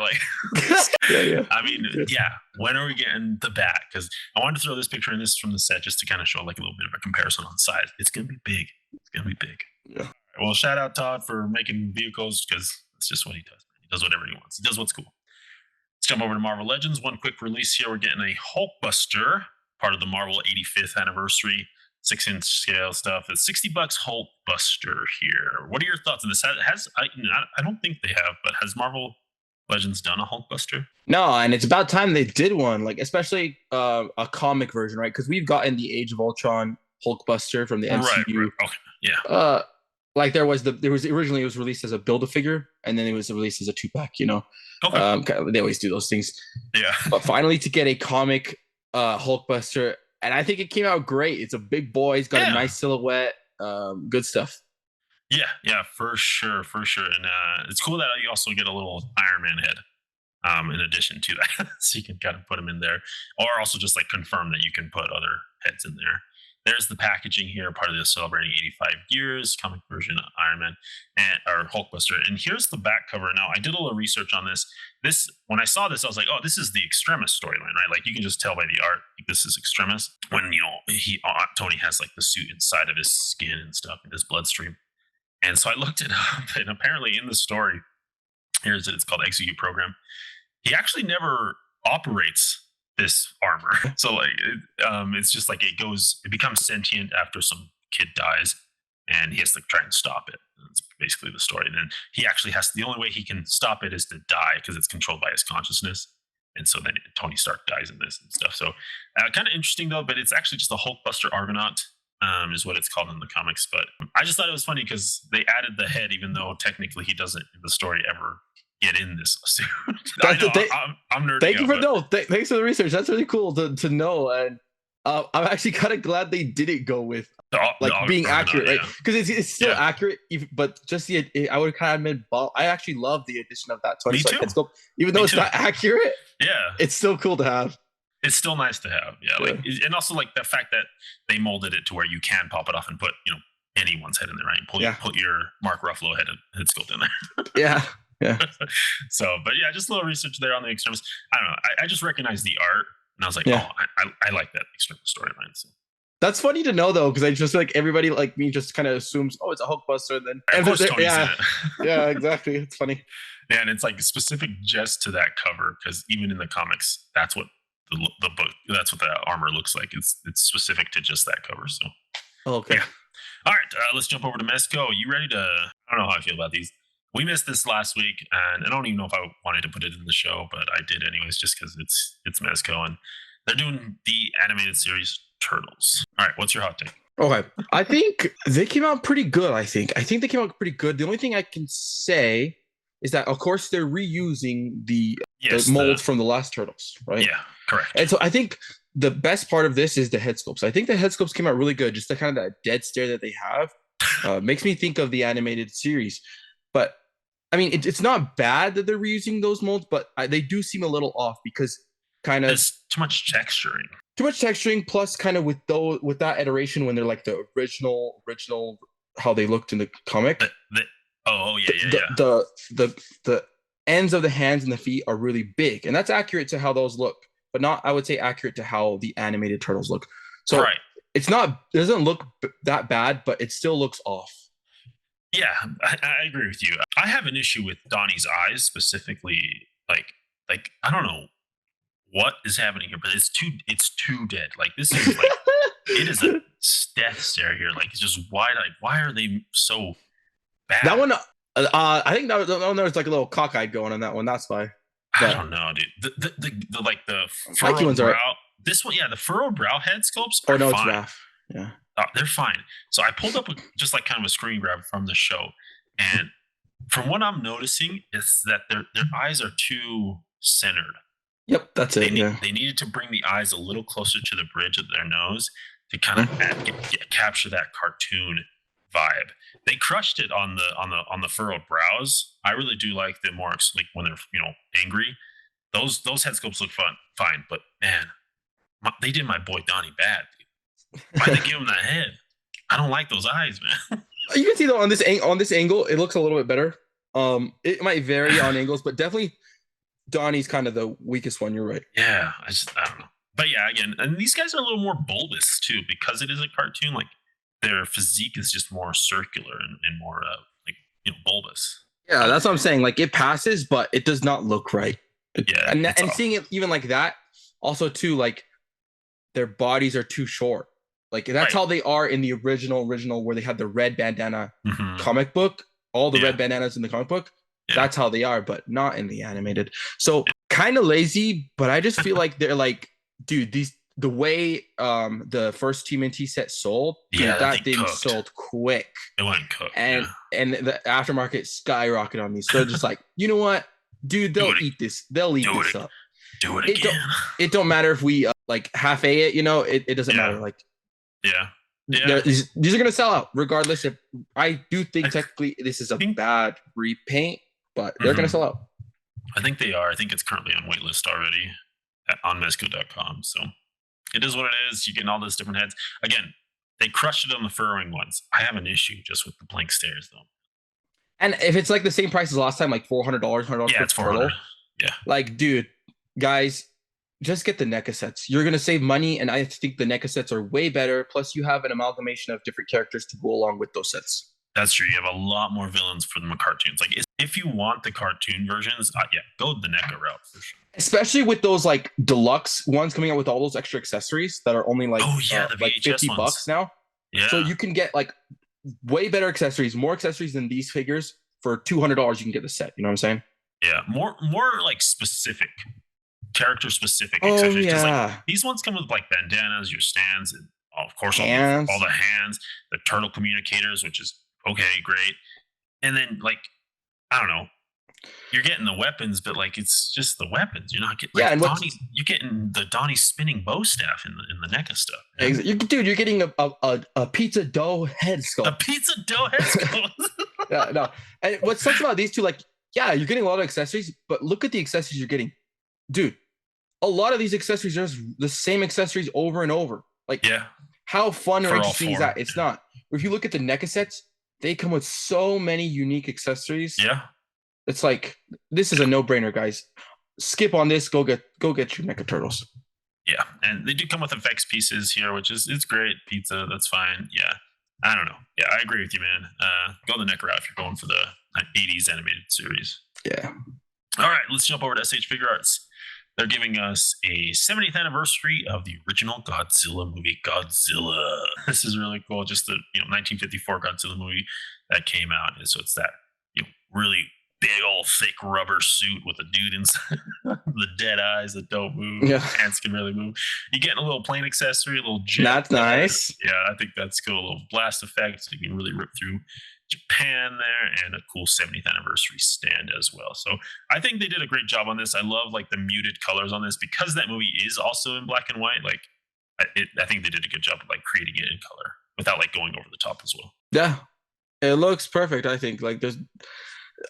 B: Yeah.
A: I mean, yeah. When are we getting the bat? Because I wanted to throw this picture in this from the set just to kind of show a little bit of a comparison on size. It's gonna be big. It's gonna be big.
B: Yeah.
A: Well, shout out Todd for making vehicles because that's just what he does. He does whatever he wants. He does what's cool. Let's jump over to Marvel Legends. One quick release here. We're getting a Hulkbuster, part of the Marvel 85th anniversary 6-inch scale stuff. It's $60 Hulkbuster here. What are your thoughts on this? I don't think they have, but has Marvel Legends done a Hulkbuster?
B: No, and it's about time they did one. Especially a comic version, right? Because we've gotten the Age of Ultron Hulkbuster from the
A: Right, right.
B: MCU.
A: Okay. Yeah.
B: Uh, like there was originally, it was released as a build a figure, and then it was released as a two pack.
A: Okay.
B: They always do those things.
A: Yeah.
B: But finally, to get a comic Hulkbuster, and I think it came out great. It's a big boy. He's got a
A: Yeah.
B: nice silhouette. Good stuff.
A: Yeah. Yeah. For sure. For sure. And it's cool that you also get a little Iron Man head. In addition to that, so you can kind of put them in there, or also just like confirm that you can put other heads in there. There's the packaging here, part of the celebrating 85 years comic version of Iron Man and or Hulkbuster. And here's the back cover. Now, I did a little research on this. This when I saw this, I was like, oh, this is the Extremis storyline, right? Like you can just tell by the art, like, this is Extremis. When he Tony has like the suit inside of his skin and stuff in his bloodstream. And so I looked it up, and apparently in the story, here's it. It's called Execute Program. He actually never operates this armor. So like it's just like it becomes sentient after some kid dies, and he has to try and stop it. That's basically the story. And then he actually has the only way he can stop it is to die because it's controlled by his consciousness. And so then Tony Stark dies in this and stuff. So kind of interesting though, but it's actually just a Hulkbuster Argonaut. Is what it's called in the comics. But I just thought it was funny because they added the head, even though technically he doesn't in the story ever get in this suit. I know I'm nerding
B: Thank you
A: out,
B: for
A: but
B: no. Thanks for the research. That's really cool to know. And I'm actually kind of glad they didn't go with like being accurate, right? Because it's still accurate, but just I would kind of admit, I actually love the addition of that Tony Stark head sculpt, even though it's not accurate.
A: Yeah,
B: it's still cool to have.
A: It's still nice to have, yeah. Like, and also like the fact that they molded it to where you can pop it off and put anyone's head in there, right? Put your Mark Ruffalo head sculpt in there.
B: Yeah, yeah.
A: So, but yeah, just a little research there on the Extremis. I don't know. I just recognized the art, and I was like, oh, I like that Extremis storyline. So.
B: That's funny to know though, because I just like everybody like me just kind of assumes, oh, it's a Hulkbuster, and then
A: of course Tony's in it.
B: Yeah, exactly. It's funny.
A: Yeah, and it's like specific just to that cover because even in the comics, that's what the book, that's what the armor looks like. It's specific to just that cover. So,
B: okay.
A: Yeah. All right, let's jump over to Mezco. You ready to? I don't know how I feel about these. We missed this last week, and I don't even know if I wanted to put it in the show, but I did anyways, just because it's Mezco, and they're doing the animated series Turtles. All right, what's your hot take?
B: Okay, I think they came out pretty good. I think they came out pretty good. The only thing I can say is that, of course, they're reusing the molds from the last Turtles, right?
A: Yeah, correct.
B: And so I think the best part of this is the head sculpts. I think the head sculpts came out really good. Just the kind of that dead stare that they have makes me think of the animated series. But I mean, it's not bad that they're reusing those molds, but they do seem a little off because kind of
A: there's too much texturing.
B: Too much texturing, plus kind of with that iteration when they're like the original how they looked in the comic. The ends of the hands and the feet are really big, and that's accurate to how those look, but not, I would say, accurate to how the animated Turtles look. So it doesn't look that bad, but it still looks off.
A: Yeah, I agree with you. I have an issue with Donnie's eyes specifically. Like I don't know what is happening here, but it's too dead. Like this is like it is a death stare here. Like it's just wide-eyed. Why are they so bad?
B: That one, I think that there's like a little cockeyed going on that one. That's why.
A: I don't know, dude. The like the
B: furrowed
A: ones brow.
B: Are...
A: This one, yeah, the furrowed brow head sculpts are
B: no,
A: fine.
B: It's Raph. Yeah,
A: they're fine. So I pulled up just like kind of a screen grab from the show, and from what I'm noticing is that their eyes are too centered.
B: Yep, that's it.
A: They needed to bring the eyes a little closer to the bridge of their nose to kind of capture that cartoon vibe. They crushed it on the furrowed brows. I really do like the more like when they're angry. Those head sculpts look fine, but man, they did my boy Donnie bad. Why'd they give him that head? I don't like those eyes, man.
B: You can see though on this angle, it looks a little bit better. It might vary on angles, but definitely Donnie's kind of the weakest one. You're right.
A: Yeah, I don't know. But yeah, again, and these guys are a little more bulbous too because it is a cartoon. Like their physique is just more circular and more bulbous.
B: Yeah, that's what I'm saying. Like it passes, but it does not look right.
A: Yeah,
B: and seeing it even like that, also too, like their bodies are too short. Like that's how they are in the original where they had the red bandana comic book. All the red bandanas in the comic book. Yeah. That's how they are, but not in the animated. So kind of lazy, but I just feel like they're like, dude, the way the first TMNT set sold,
A: Yeah,
B: dude,
A: that
B: that
A: thing
B: thing
A: cooked.
B: sold quick.
A: It went cooked.
B: and
A: Yeah,
B: and the aftermarket skyrocketed on me. So they're just like, you know what, dude,
A: do
B: they'll
A: it.
B: eat this. They'll eat
A: Do it.
B: this up.
A: Do it
B: It don't.
A: again.
B: It don't matter if we like half a it. It doesn't
A: Yeah,
B: matter. Like
A: yeah, yeah.
B: these are gonna sell out regardless. If I do think
A: I
B: technically this is a
A: think.
B: bad repaint, but they're gonna
A: Mhm.
B: sell out.
A: I think they are. I think it's currently on waitlist already on Mezco.com. So it is what it is. You're getting all those different heads. Again, they crushed it on the furrowing ones. I have an issue just with the blank stares though.
B: And if it's like the same price as last time, like $400, $100
A: Yeah,
B: per
A: it's 400.
B: turtle,
A: Yeah,
B: like, dude, guys, just get the NECA sets. You're gonna save money, and I think the NECA sets are way better. Plus, you have an amalgamation of different characters to go along with those sets.
A: that's true. You have a lot more villains for the cartoons. Like if you want the cartoon versions, yeah, go the NECA route for sure.
B: Especially with those like deluxe ones coming out with all those extra accessories that are only
A: Oh yeah, the
B: like
A: VHS
B: 50
A: ones.
B: bucks now. So
A: Yeah,
B: you can get like way better accessories, more accessories than these figures for $200. You can get the set. You know what I'm saying?
A: yeah. More like specific character specific
B: Oh
A: accessories because like
B: yeah,
A: these ones come with like bandanas, your stands, and of course all
B: hands.
A: the hands, the turtle communicators, which is okay, great. And then like I don't know, you're getting the weapons, but like it's just the weapons. You're not getting
B: Yeah,
A: like
B: and what's
A: Donnie. You're getting the Donnie spinning bow staff in the NECA stuff. Man.
B: dude, you're getting a pizza dough head
A: A
B: sculpt.
A: pizza dough head sculpt.
B: Yeah, no. And what sucks about these two, like, yeah, you're getting a lot of accessories, but look at the accessories you're getting, dude. A lot of these accessories are just the same accessories over and over. Like,
A: Yeah,
B: how fun or
A: for all
B: interesting is
A: four.
B: that? It's not. If you look at the NECA sets, they come with so many unique accessories.
A: Yeah,
B: It's like this is a no-brainer, guys. Skip on this. Go get your NECA turtles.
A: yeah, and they do come with effects pieces here, which is it's great. Pizza, that's fine. Yeah, I don't know. Yeah, I agree with you, man. Go the neck route if you're going for the 80s animated series.
B: Yeah.
A: All right, let's jump over to SH Figure Arts. They're giving us a 70th anniversary of the original Godzilla movie, Godzilla. This is really cool. Just the 1954 Godzilla movie that came out, and so it's that really big old thick rubber suit with a dude inside, the dead eyes that don't move,
B: Yeah.
A: hands can really move. You getting a little plane accessory, a little jet.
B: That's nice.
A: Yeah, I think that's cool. A little blast effect, so you can really rip through Japan there, and a cool 70th anniversary stand as well. So I think they did a great job on this. I love like the muted colors on this because that movie is also in black and white. Like, I think they did a good job of like creating it in color without like going over the top as well.
B: Yeah. It looks perfect. I think like there's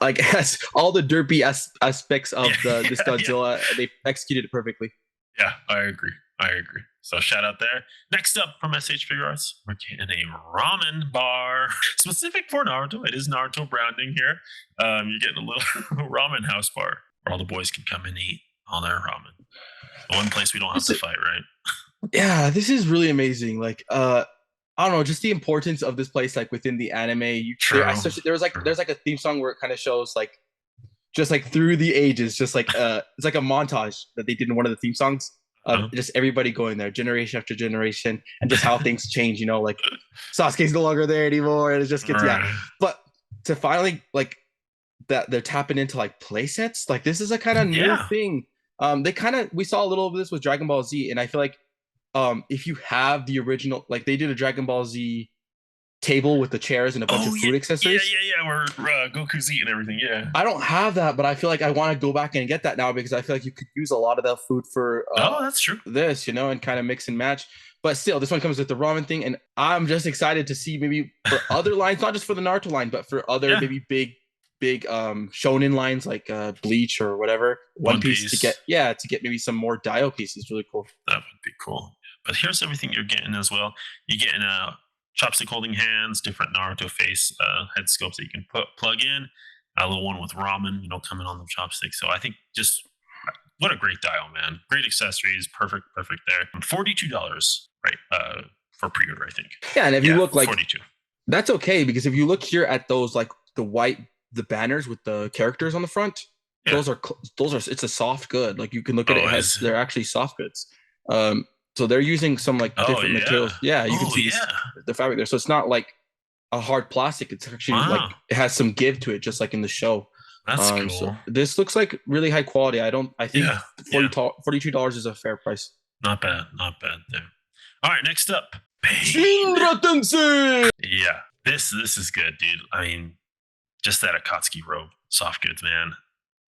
B: like has all the derpy aspects of this Godzilla. Yeah. They executed it perfectly.
A: Yeah, I agree. So shout out there. Next up from SH Figure Arts, we're getting a ramen bar specific for Naruto. It is Naruto branding here. You're getting a little ramen house bar where all the boys can come and eat all their ramen. The one place we don't have to fight, right?
B: Yeah, this is really amazing. Like, I don't know, just the importance of this place, like within the anime. There's like a theme song where it kind of shows like, just like through the ages, just like it's like a montage that they did in one of the theme songs of just everybody going there, generation after generation, and just how things change. Like Sasuke's no longer there anymore, and it just gets yeah. But to finally like that they're tapping into like play sets, like this is a kind of new thing. We saw a little of this with Dragon Ball Z, and I feel like if you have the original, like they did a Dragon Ball Z table with the chairs and a bunch of food accessories.
A: Yeah. Where Goku's eating everything. Yeah.
B: I don't have that, but I feel like I want to go back and get that now because I feel like you could use a lot of that food for
A: that's true.
B: This, and kind of mix and match. But still, this one comes with the ramen thing, and I'm just excited to see maybe for other lines, not just for the Naruto line, but for other maybe big shonen lines like Bleach or whatever, One Piece to get maybe some more Dio pieces. Really cool.
A: That would be cool. But here's everything you're getting as well. You're getting a chopstick holding hands, different Naruto face head sculpts that you can plug in. A little one with ramen, coming on the chopstick. So I think just what a great dial, man. Great accessories, perfect there. $42, right? For pre-order, I think.
B: Yeah, and if you look like
A: 42,
B: that's okay because if you look here at those like the banners with the characters on the front, those are it's a soft good. Like you can look at it, they're actually soft goods. So they're using some like different materials. Yeah, you can see the fabric there. So it's not like a hard plastic. It's actually like it has some give to it, just like in the show.
A: That's cool.
B: So this looks like really high quality. I think $42 is a fair price.
A: Not bad. Not bad there. All right, next up, Pain.
B: Shinra Tensei!
A: Yeah, this is good, dude. I mean, just that Akatsuki robe, soft goods, man.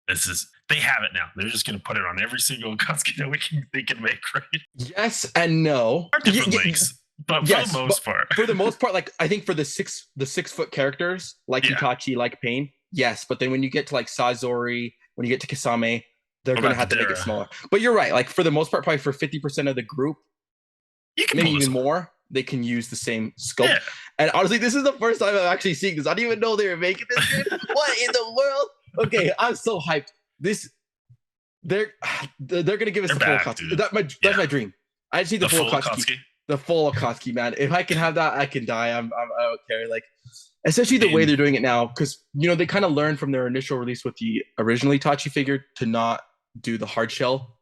A: This is they have it now. They're just gonna put it on every single Akatsuki that they can make, right?
B: Yes and no.
A: Are different links, but for the
B: Yes, but
A: most part,
B: for the most part, like I think for the 6 foot characters like
A: yeah.
B: Itachi, like Pain, yes. But then when you get to like Sazori, when you get to Kisame, they're
A: What
B: gonna
A: about
B: have to make it
A: Dara?
B: smaller. But you're right. Like for the most part, probably for 50% of the group,
A: You can
B: maybe
A: pull this
B: even
A: off.
B: more, they can use the same sculpt.
A: Yeah,
B: And honestly, this is the first time I'm actually seeing this. I didn't even know they were making this. Dude. What in the world? Okay, I'm so hyped. This they're they're gonna give us
A: they're
B: the full
A: back,
B: Akatsuki.
A: dude.
B: That's
A: Yeah,
B: my dream. I just need the
A: the
B: full
A: full
B: Akatsuki.
A: Akatsuki.
B: The full Akatsuki, man. If I can have that, I can die. I don't care. Like, especially the way
A: In
B: they're doing it now, because they kind of learned from their initial release with the original Itachi figure to not do the hard shell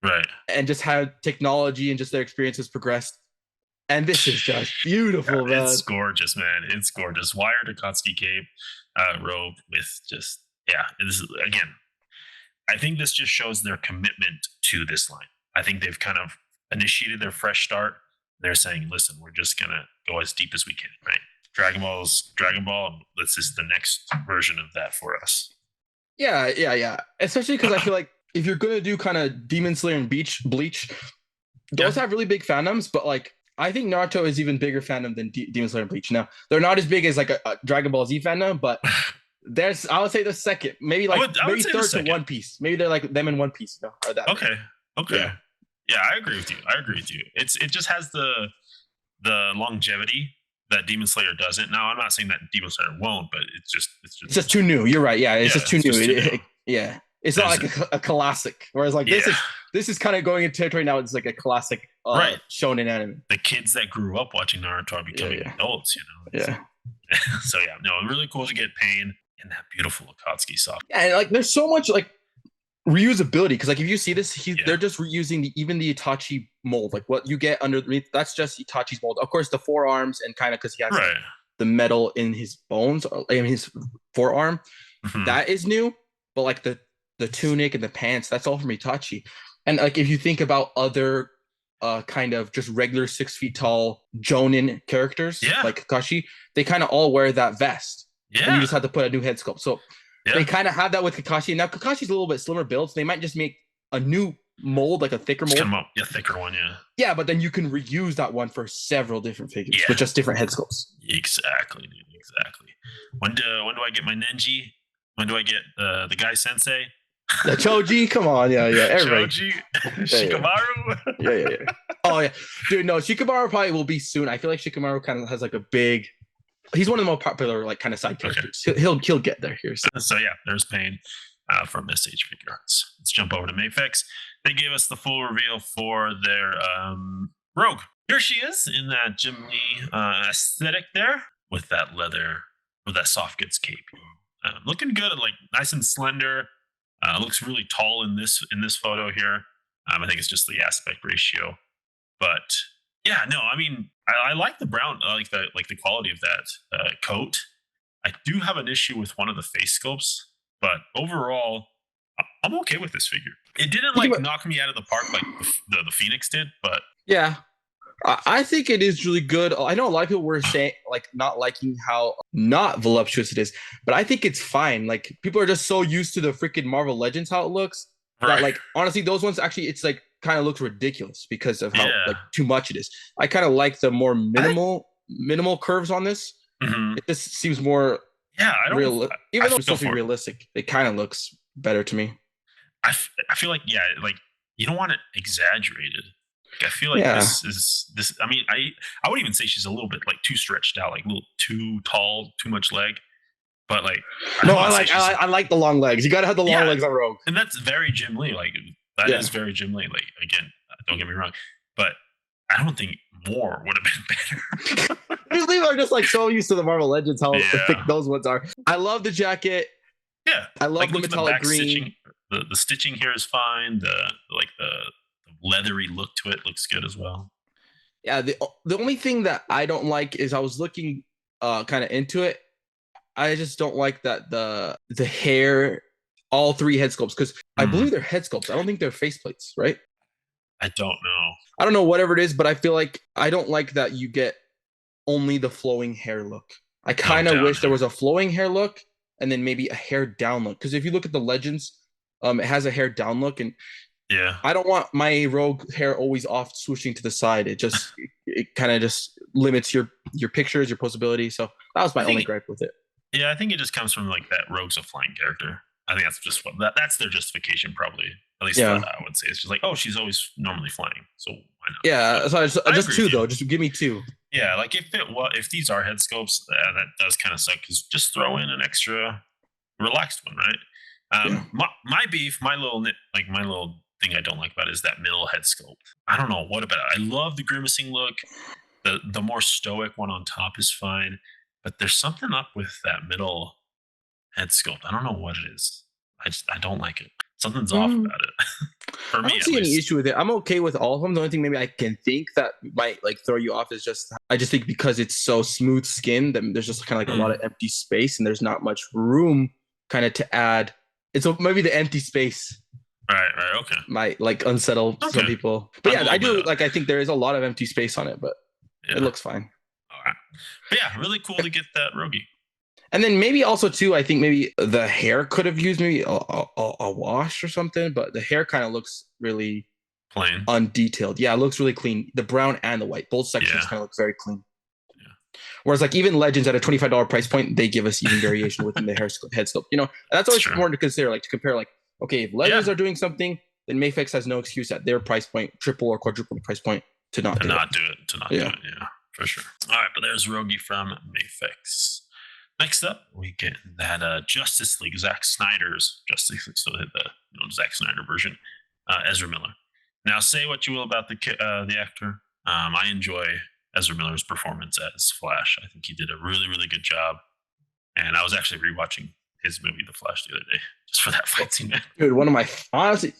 A: right.
B: and just how technology and just their experiences progressed. And this is just
A: Yeah,
B: beautiful, man.
A: it's gorgeous, man. It's gorgeous. Wired Akatsuki cape, robe with just yeah. This is again. I think this just shows their commitment to this line. I think they've kind of initiated their fresh start. They're saying, "Listen, we're just gonna go as deep as we can." Right? Dragon Ball's Dragon Ball. And this is the next version of that for us.
B: Yeah, yeah, yeah. Especially because I feel like if you're gonna do kind of Demon Slayer and Bleach,
A: Yeah.
B: those have really big fandoms, but like I think Naruto is even bigger fandom than Demon Slayer and Bleach. Now they're not as big as like a Dragon Ball Z fandom, but there's I would say the second, maybe
A: I
B: like
A: would I would
B: maybe
A: say the
B: third to
A: second.
B: One Piece. Maybe they're like them in One Piece, or that.
A: Okay. Okay.
B: Yeah,
A: Yeah, I agree with you. I agree with you. It just has the longevity that Demon Slayer doesn't. Now, I'm not saying that Demon Slayer won't, but
B: it's just too new. You're right. Yeah, it's
A: yeah,
B: just too
A: it's
B: new.
A: just too new.
B: Yeah, it's not
A: There's
B: like a classic. Whereas like
A: yeah,
B: this is kind of going into territory now. It's like a classic
A: right.
B: shonen anime.
A: The kids that grew up watching Naruto are
B: Yeah,
A: becoming
B: yeah,
A: adults, you know.
B: yeah.
A: So yeah, no, really cool to get Pain in that beautiful Akatsuki soft.
B: Yeah, and like there's so much like reusability because like if you see this,
A: Yeah,
B: they're just reusing even the Itachi mold. Like what you get underneath, that's just Itachi's mold. Of course, the forearms and kind of because he has like,
A: right.
B: the metal in his bones, in his forearm,
A: Mhm.
B: that is new. But like the tunic and the pants, that's all from Itachi. And like if you think about other kind of just regular 6 feet tall Jonin characters
A: Yeah,
B: like Kakashi, they kind of all wear that vest, and you
A: yeah,
B: just have to put a new head sculpt. So they
A: yeah.
B: kind of have that with Kakashi. Now Kakashi's a little bit slimmer build, so they might just make a new mold, like a thicker
A: Just
B: mold.
A: kind of a thicker one, yeah.
B: Yeah, but then you can reuse that one for several different figures
A: Yeah,
B: with just different head sculpts.
A: exactly, dude. Exactly. When do I get my Nenji? When do I get the guy Sensei?
B: The Choji, come on, yeah, yeah, everybody,
A: Shoji,
B: yeah, yeah,
A: Shikamaru.
B: yeah, yeah, yeah. Oh yeah, dude, no, Shikamaru probably will be soon. I feel like Shikamaru kind of has like a big. He's one of the more popular like kind of side
A: Okay.
B: characters. He'll get there here. So.
A: So yeah, there's Pain from SH Figure Arts. Let's jump over to Mayfix. They gave us the full reveal for their Rogue. Here she is in that Jim Lee aesthetic there with that leather, with that soft goods cape. Looking good, like nice and slender. Looks really tall in this photo here. I think it's just the aspect ratio, but yeah, no, I mean, I like the brown, I like the quality of that coat. I do have an issue with one of the face sculpts, but overall, I'm okay with this figure. It didn't
B: Think
A: like
B: about-
A: knock me out of the park like the Phoenix did, but
B: Yeah, I think it is really good. I know a lot of people were saying like not liking how not voluptuous it is, but I think it's fine. Like people are just so used to the freaking Marvel Legends how it looks that
A: right,
B: like honestly those ones actually it's like kind of looks ridiculous because of how
A: yeah,
B: like too much it is. I kind of like the more
A: I,
B: minimal curves on this.
A: mhm.
B: It just seems more
A: Yeah, I don't.
B: real, even though it's
A: Go
B: supposed to be
A: for it.
B: realistic. It kind of looks better to me.
A: I feel like yeah, like you don't want it exaggerated. Like I feel like
B: Yeah.
A: this. I mean, I would even say she's a little bit like too stretched out, like a little too tall, too much leg. But like I
B: No,
A: don't want to say she's
B: I like the long legs. You got to have the long
A: yeah,
B: legs on Rogue.
A: and that's very Jim Lee. Like that
B: Yeah.
A: is very Jim Lee. Like again, don't get me wrong, but I don't think more would have been better.
B: These people are just like so used to the Marvel Legends how
A: Yeah.
B: thick those ones are. I love the jacket.
A: Yeah,
B: I love
A: like
B: the
A: look at the
B: metallic
A: back
B: green.
A: stitching. The stitching here is fine. The leathery look to it looks good as well.
B: Yeah, the only thing that I don't like is I was looking kind of into it. I just don't like that the hair, all three head sculpts, because I
A: Mhm.
B: believe they're head sculpts. I don't think they're face plates, right?
A: I don't know.
B: I don't know whatever it is, but I feel like I don't like that you get only the flowing hair look. I
A: No,
B: kind of
A: down
B: wish there
A: hair.
B: was a flowing hair look and then maybe a hair down look. Because if you look at the legends, it has a hair down look, and
A: Yeah.
B: I don't want my rogue hair always off swooshing to the side. It kind of just limits your pictures, your postability. So that was
A: I
B: my only
A: think
B: gripe with it.
A: Yeah, I think it just comes from like that Rogue's a flying character. I think that's just that's their justification, probably. At least what
B: Yeah,
A: I would say. It's just like, oh, she's always normally flying, so why not? But
B: yeah. So
A: I
B: just
A: agree with
B: two
A: you.
B: though. Just give me two.
A: Yeah, like if these are head sculpts, that does kind of suck because just throw in an extra relaxed one, right?
B: Yeah.
A: My beef, my little thing I don't like about it is that middle head sculpt. I don't know what about it. I love the grimacing look. The more stoic one on top is fine, but there's something up with that middle head sculpt. I don't know what it is. I don't like it. Something's off
B: Mm,
A: about it. For
B: I
A: me
B: don't
A: at
B: see any
A: least.
B: issue with it. I'm okay with all of them. The only thing maybe I can think that might like throw you off is just I just think because it's so smooth skin that there's just kind of like a lot of
A: Mm,
B: empty space and there's not much room kind of to add. It's maybe the empty space
A: right, okay.
B: might like unsettle some
A: Okay.
B: people. But
A: I'm a
B: yeah, I
A: little bit
B: do like I think there is a lot of empty space on it, but it
A: yeah.
B: looks fine.
A: All right. But yeah, really cool to get that Rogie.
B: And then maybe also too, I think maybe the hair could have used maybe a wash or something, but the hair kind of looks really
A: Plain.
B: undetailed. Yeah, it looks really clean. The brown and the white, both sections
A: Yeah.
B: kind of look very clean.
A: Yeah.
B: Whereas like even Legends at a $25 price point, they give us even variation within the head sculpt. That's
A: It's
B: always
A: true.
B: important to consider. Like to compare, like okay, if Legends
A: Yeah.
B: are doing something, then Mayfix has no excuse at their price point, triple or quadruple the price point, to not
A: To
B: do it.
A: not do it. To not do
B: Yeah.
A: it. Yeah. For sure. All right, but there's Rogie from Mayfix. Next up, we get that Justice League, Zack Snyder's Justice League, so the Zack Snyder version, Ezra Miller. Now, say what you will about the actor. I enjoy Ezra Miller's performance as Flash. I think he did a really, really good job. And I was actually rewatching his movie, The Flash, the other day, just for that fight scene.
B: Dude, one of my honestly,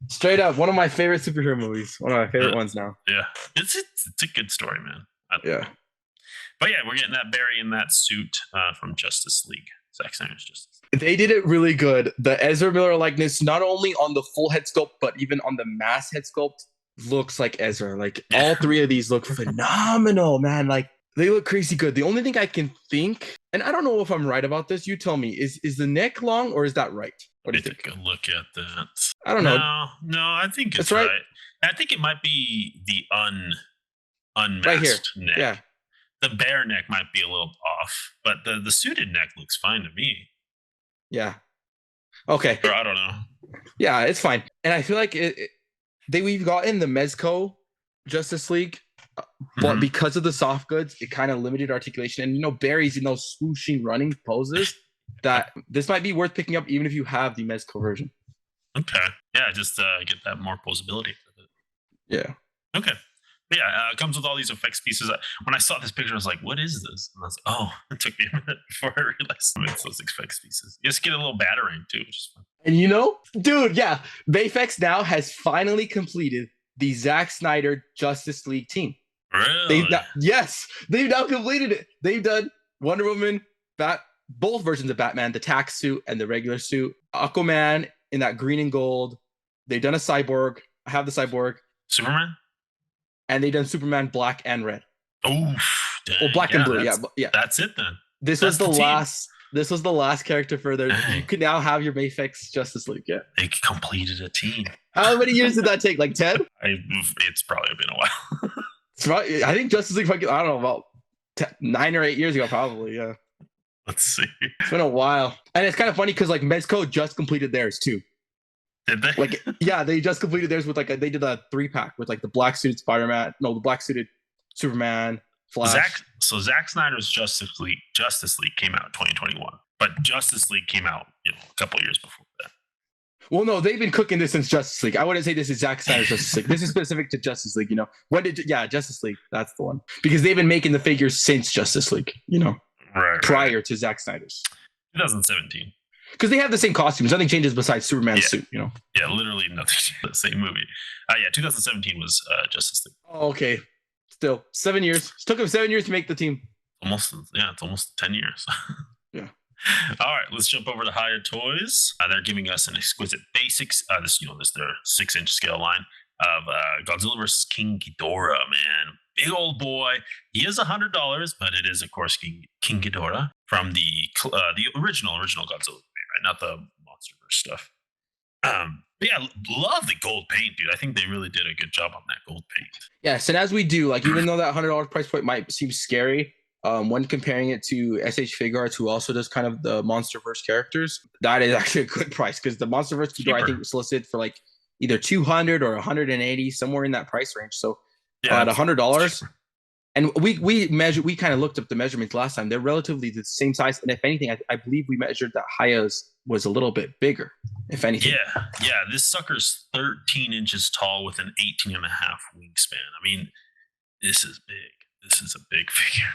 B: straight up, one of my favorite superhero movies. One of my favorite ones now.
A: Yeah, it's a good story, man.
B: Yeah.
A: But yeah, we're getting that Barry in that suit from Justice League. Zack Snyder's Justice League.
B: They did it really good. The Ezra Miller likeness, not only on the full head sculpt, but even on the mass head sculpt, looks like Ezra. Like
A: Yeah.
B: all three of these look phenomenal, man. Like they look crazy good. The only thing I can think, and I don't know if I'm right about this, you tell me, is the neck long or is that right? What do you think?
A: Take a look at that.
B: I don't know.
A: No, I think it's
B: That's right.
A: right. I think it might be the unmasked
B: Right here.
A: neck.
B: Yeah.
A: The bare neck might be a little off, but the suited neck looks fine to me.
B: Yeah. Okay.
A: Or I don't know.
B: Yeah, it's fine. And I feel like we've gotten the Mezco Justice League, but
A: Mhm.
B: because of the soft goods, it kind of limited articulation. And Barry's in those swooshing running poses that this might be worth picking up even if you have the Mezco version.
A: Okay. Yeah, just get that more posability.
B: Yeah.
A: Okay. But yeah, it comes with all these effects pieces. When I saw this picture, I was like, what is this? And I was like, oh, it took me a minute before I realized it's those effects pieces. You just get a little battering too, which is fun.
B: And dude, yeah, Bayfex now has finally completed the Zack Snyder Justice League team.
A: Really?
B: They've now completed it. They've done Wonder Woman, both versions of Batman, the tax suit and the regular suit, Aquaman in that green and gold. They've done a cyborg. I have the cyborg.
A: Superman?
B: And they've done Superman black and red.
A: Oh,
B: Well, black and blue. Yeah.
A: That's it then.
B: This was the last. This was the last character for their.
A: Dang.
B: You could now have your Mayfix Justice League. Yeah.
A: They completed a team.
B: How many years did that take? Like 10?
A: It's probably been a while.
B: It's right. I think Justice League. I don't know about 9 or 8 years ago, probably. Yeah.
A: Let's see.
B: It's been a while, and it's kind of funny because like Mezco just completed theirs too.
A: Did they?
B: Like, yeah, they just completed theirs with they did a 3-pack with like the black suited Spider-Man, the black suited Superman, Flash.
A: Zack Snyder's Justice League came out in 2021, but Justice League came out a couple years before that.
B: Well, no, they've been cooking this since Justice League. I wouldn't say this is Zack Snyder's Justice League. This is specific to Justice League. When did Justice League? That's the one because they've been making the figures since Justice League.
A: Right,
B: prior to Zack Snyder's.
A: 2017.
B: Because they have the same costumes. Nothing changes besides Superman's suit.
A: Yeah, literally nothing. The same movie. 2017 was Justice League.
B: Oh, okay. Still 7 years. It took them 7 years to make the team.
A: It's almost 10 years.
B: Yeah.
A: All right, let's jump over to Higher Toys. They're giving us an exquisite basics. This their 6-inch scale line. of Godzilla versus King Ghidorah. Man, big old boy. He is $100, but it is of course King Ghidorah from the original Godzilla movie, right? Not the MonsterVerse stuff. But yeah, love the gold paint, dude. I think they really did a good job on that gold
B: Yes, and as we do, like even though that $100 price point might seem scary, when comparing it to SH Figuarts, who also does kind of the MonsterVerse characters, that is actually a good price because the MonsterVerse Ghidorah I think
A: cheaper.
B: was listed for like either 200 or 180, somewhere in that price range. So
A: Yeah,
B: at
A: it's
B: $100,
A: cheaper.
B: and we kind of looked up the measurements last time. They're relatively the same size, and if anything, I believe we measured that Haya's was a little bit bigger, if anything.
A: Yeah. This sucker's 13 inches tall with an 18 and a half wingspan. I mean, this is big. This is a big figure.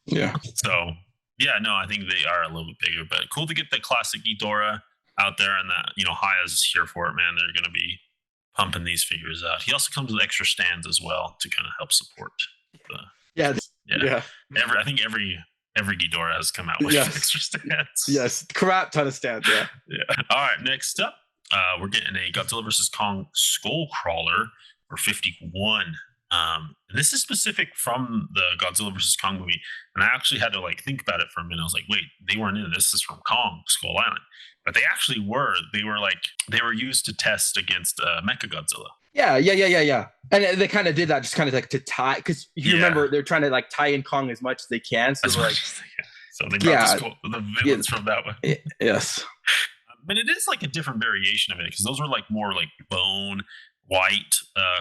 B: Yeah.
A: So yeah, no, I think they are a little bit bigger, but cool to get the classic Ghidorah out there, and that Haya's here for it, man. They're going to be pumping these figures out. He also comes with extra stands as well to kind of help support the.
B: Yeah.
A: Yeah,
B: Yeah.
A: I think every Ghidorah has come out with
B: Yes.
A: extra stands.
B: Yes. Crap ton of stands. Yeah.
A: Yeah. All right. Next up, we're getting a Godzilla versus Kong skull crawler for 51. And this is specific from the Godzilla versus Kong movie, and I actually had to like think about it for a minute. I was like, wait, they weren't in it. This is from Kong Skull Island, but they actually were. They were used to test against Mecha Godzilla.
B: Yeah. And they kind of did that just kind of like to tie, because you remember they're trying to like tie in Kong as much as they can. So
A: as
B: like,
A: so they brought the villains from that one.
B: Yes.
A: But it is like a different variation of it because those were like more like bone white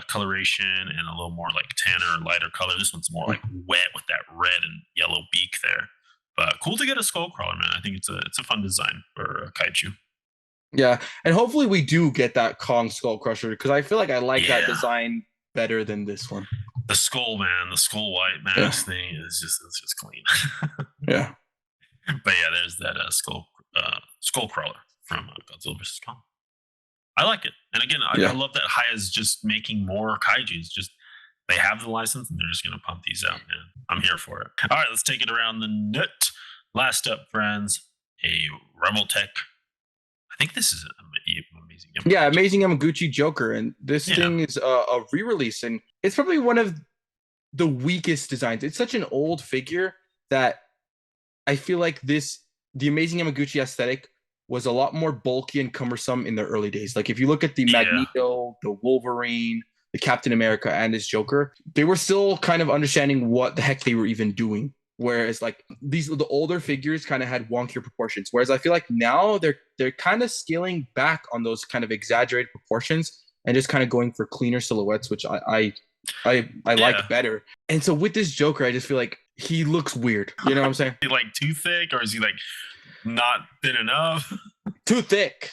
A: coloration and a little more like tanner, lighter color. This one's more like wet with that red and yellow beak there. But cool to get a skull crawler, man. I think it's a fun design for a kaiju.
B: Yeah, and hopefully we do get that Kong Skull Crusher because I feel like I like that design better than this one.
A: The skull, man, the skull white mask thing is just clean.
B: Yeah,
A: but yeah, there's that skull crawler from Godzilla vs Kong. I like it, and again, I love that Haya's just making more kaiju's. Just they have the license and they're just gonna pump these out, man. I'm here for it. All right, let's take it around the net. Last up, friends, a Rebel Tech. I think this is amazing.
B: Yeah, Amazing Yamaguchi Joker, and this thing is a re-release, and it's probably one of the weakest designs. It's such an old figure that I feel like the Amazing Yamaguchi aesthetic was a lot more bulky and cumbersome in the early days. Like if you look at the Magneto, the Wolverine, the Captain America, and this Joker, they were still kind of understanding what the heck they were even doing. Whereas like the older figures kind of had wonkier proportions. Whereas I feel like now they're kind of scaling back on those kind of exaggerated proportions and just kind of going for cleaner silhouettes, which I like better. And so with this Joker, I just feel like he looks weird. You know what I'm saying?
A: Is he like too thick, or is he like not thin enough?
B: Too thick,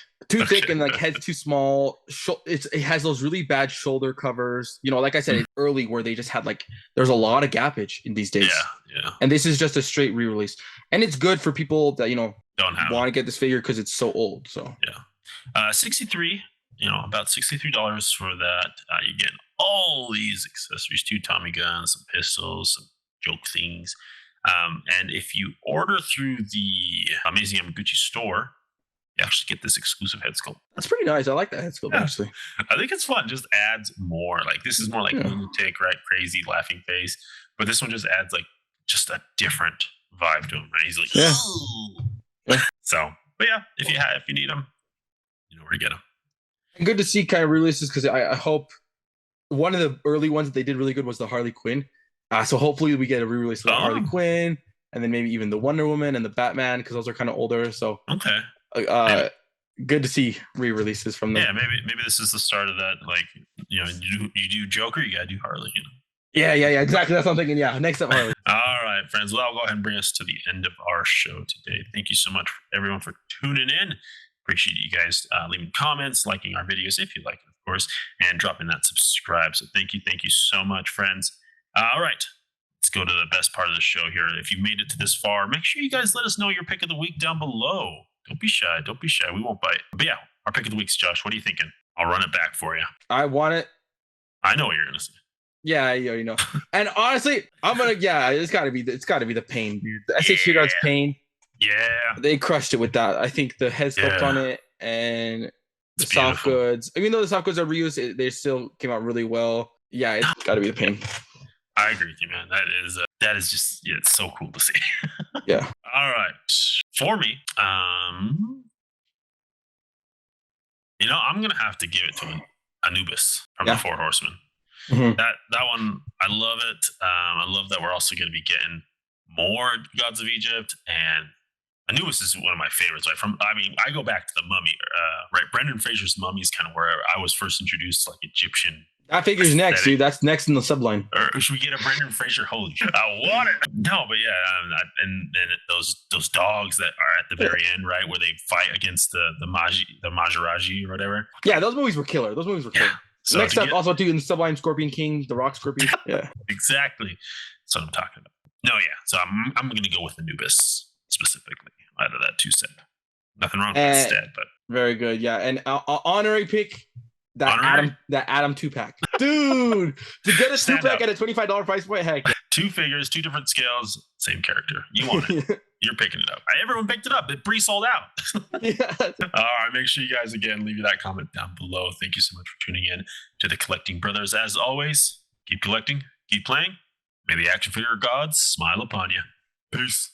B: and like head's too small. It has those really bad shoulder covers. Like I said, it's early where they just had like there's a lot of gappage in these days.
A: Yeah.
B: And this is just a straight re-release, and it's good for people that
A: don't
B: want to get this figure because it's so old. So
A: 63. About $63 for that. You get all these accessories: 2 Tommy guns, some pistols, some joke things. And if you order through the Amazing Yamaguchi store, you actually get this exclusive head sculpt.
B: That's pretty nice. I like that head sculpt actually.
A: I think it's fun. Just adds more. Like this is more like lunatic, right? Crazy laughing face. But this one just adds like just a different vibe to him, right? He's like, So, but yeah, if you need them, you know where to get them.
B: And good to see kind of releases because I hope one of the early ones that they did really good was the Harley Quinn. So hopefully we get a re-release of the Harley Quinn, and then maybe even the Wonder Woman and the Batman because those are kind of older. So good to see re-releases from them.
A: Yeah, maybe this is the start of that. Like you do Joker, you gotta do Harley.
B: Yeah, exactly. That's what I'm thinking. Yeah, next up, Harley.
A: All right, friends. Well, I'll go ahead and bring us to the end of our show today. Thank you so much, everyone, for tuning in. Appreciate you guys leaving comments, liking our videos if you like it, of course, and dropping that subscribe. So thank you so much, friends. All right, let's go to the best part of the show here. If you made it to this far, make sure you guys let us know your pick of the week down below. Don't be shy. We won't bite. But yeah, our pick of the week's Josh. What are you thinking? I'll run it back for you.
B: I want it.
A: I know what you're gonna say.
B: Yeah, And honestly, I'm gonna. Yeah, it's gotta be the pain, dude. The SH Figuarts pain.
A: Yeah,
B: they crushed it with that. I think the head sculpt on it and The
A: It's
B: soft
A: beautiful.
B: goods. Even though the soft goods are reused, they still came out really well. Yeah, it's got to be the ping.
A: I agree with you, man. That is just yeah, it's so cool to see.
B: Yeah.
A: All right, for me, I'm gonna have to give it to an Anubis from the
B: Yeah.
A: Four Horsemen.
B: Mhm.
A: That one, I love it. I love that we're also going to be getting more Gods of Egypt, and Anubis is one of my favorites. Right from, I mean, I go back to the Mummy. Right, Brendan Fraser's Mummy is kind of where I was first introduced to like Egyptian
B: That figure's next,
A: aesthetic.
B: dude. That's next in the subline.
A: Or should we get a Brendan Fraser? Holy, I want it. No, but yeah, and those dogs that are at the very end, right, where they fight against the Majaraji or whatever.
B: Yeah, those movies were killer. Those movies were
A: Yeah.
B: killer.
A: So
B: Next
A: to
B: up,
A: get
B: also too in Sublime Scorpion King, The Rock Scorpion. Yeah.
A: exactly, that's what I'm talking about. No, yeah. So I'm gonna go with Anubis specifically out of that two set. Nothing wrong with that
B: And
A: stat, but
B: very good. Yeah. And honorary pick
A: honorary
B: That Adam 2-pack. Dude, to get a
A: stand
B: 2-pack
A: up.
B: at a $25 price point, heck.
A: Two figures, two different scales, same character. You want it.
B: Yeah.
A: You're picking it up. Everyone picked it up. It pre-sold out.
B: Yeah.
A: All right. Make sure you guys again leave that comment down below. Thank you so much for tuning in to the Collecting Brothers. As always, keep collecting, keep playing. May the action figure gods smile upon you. Peace.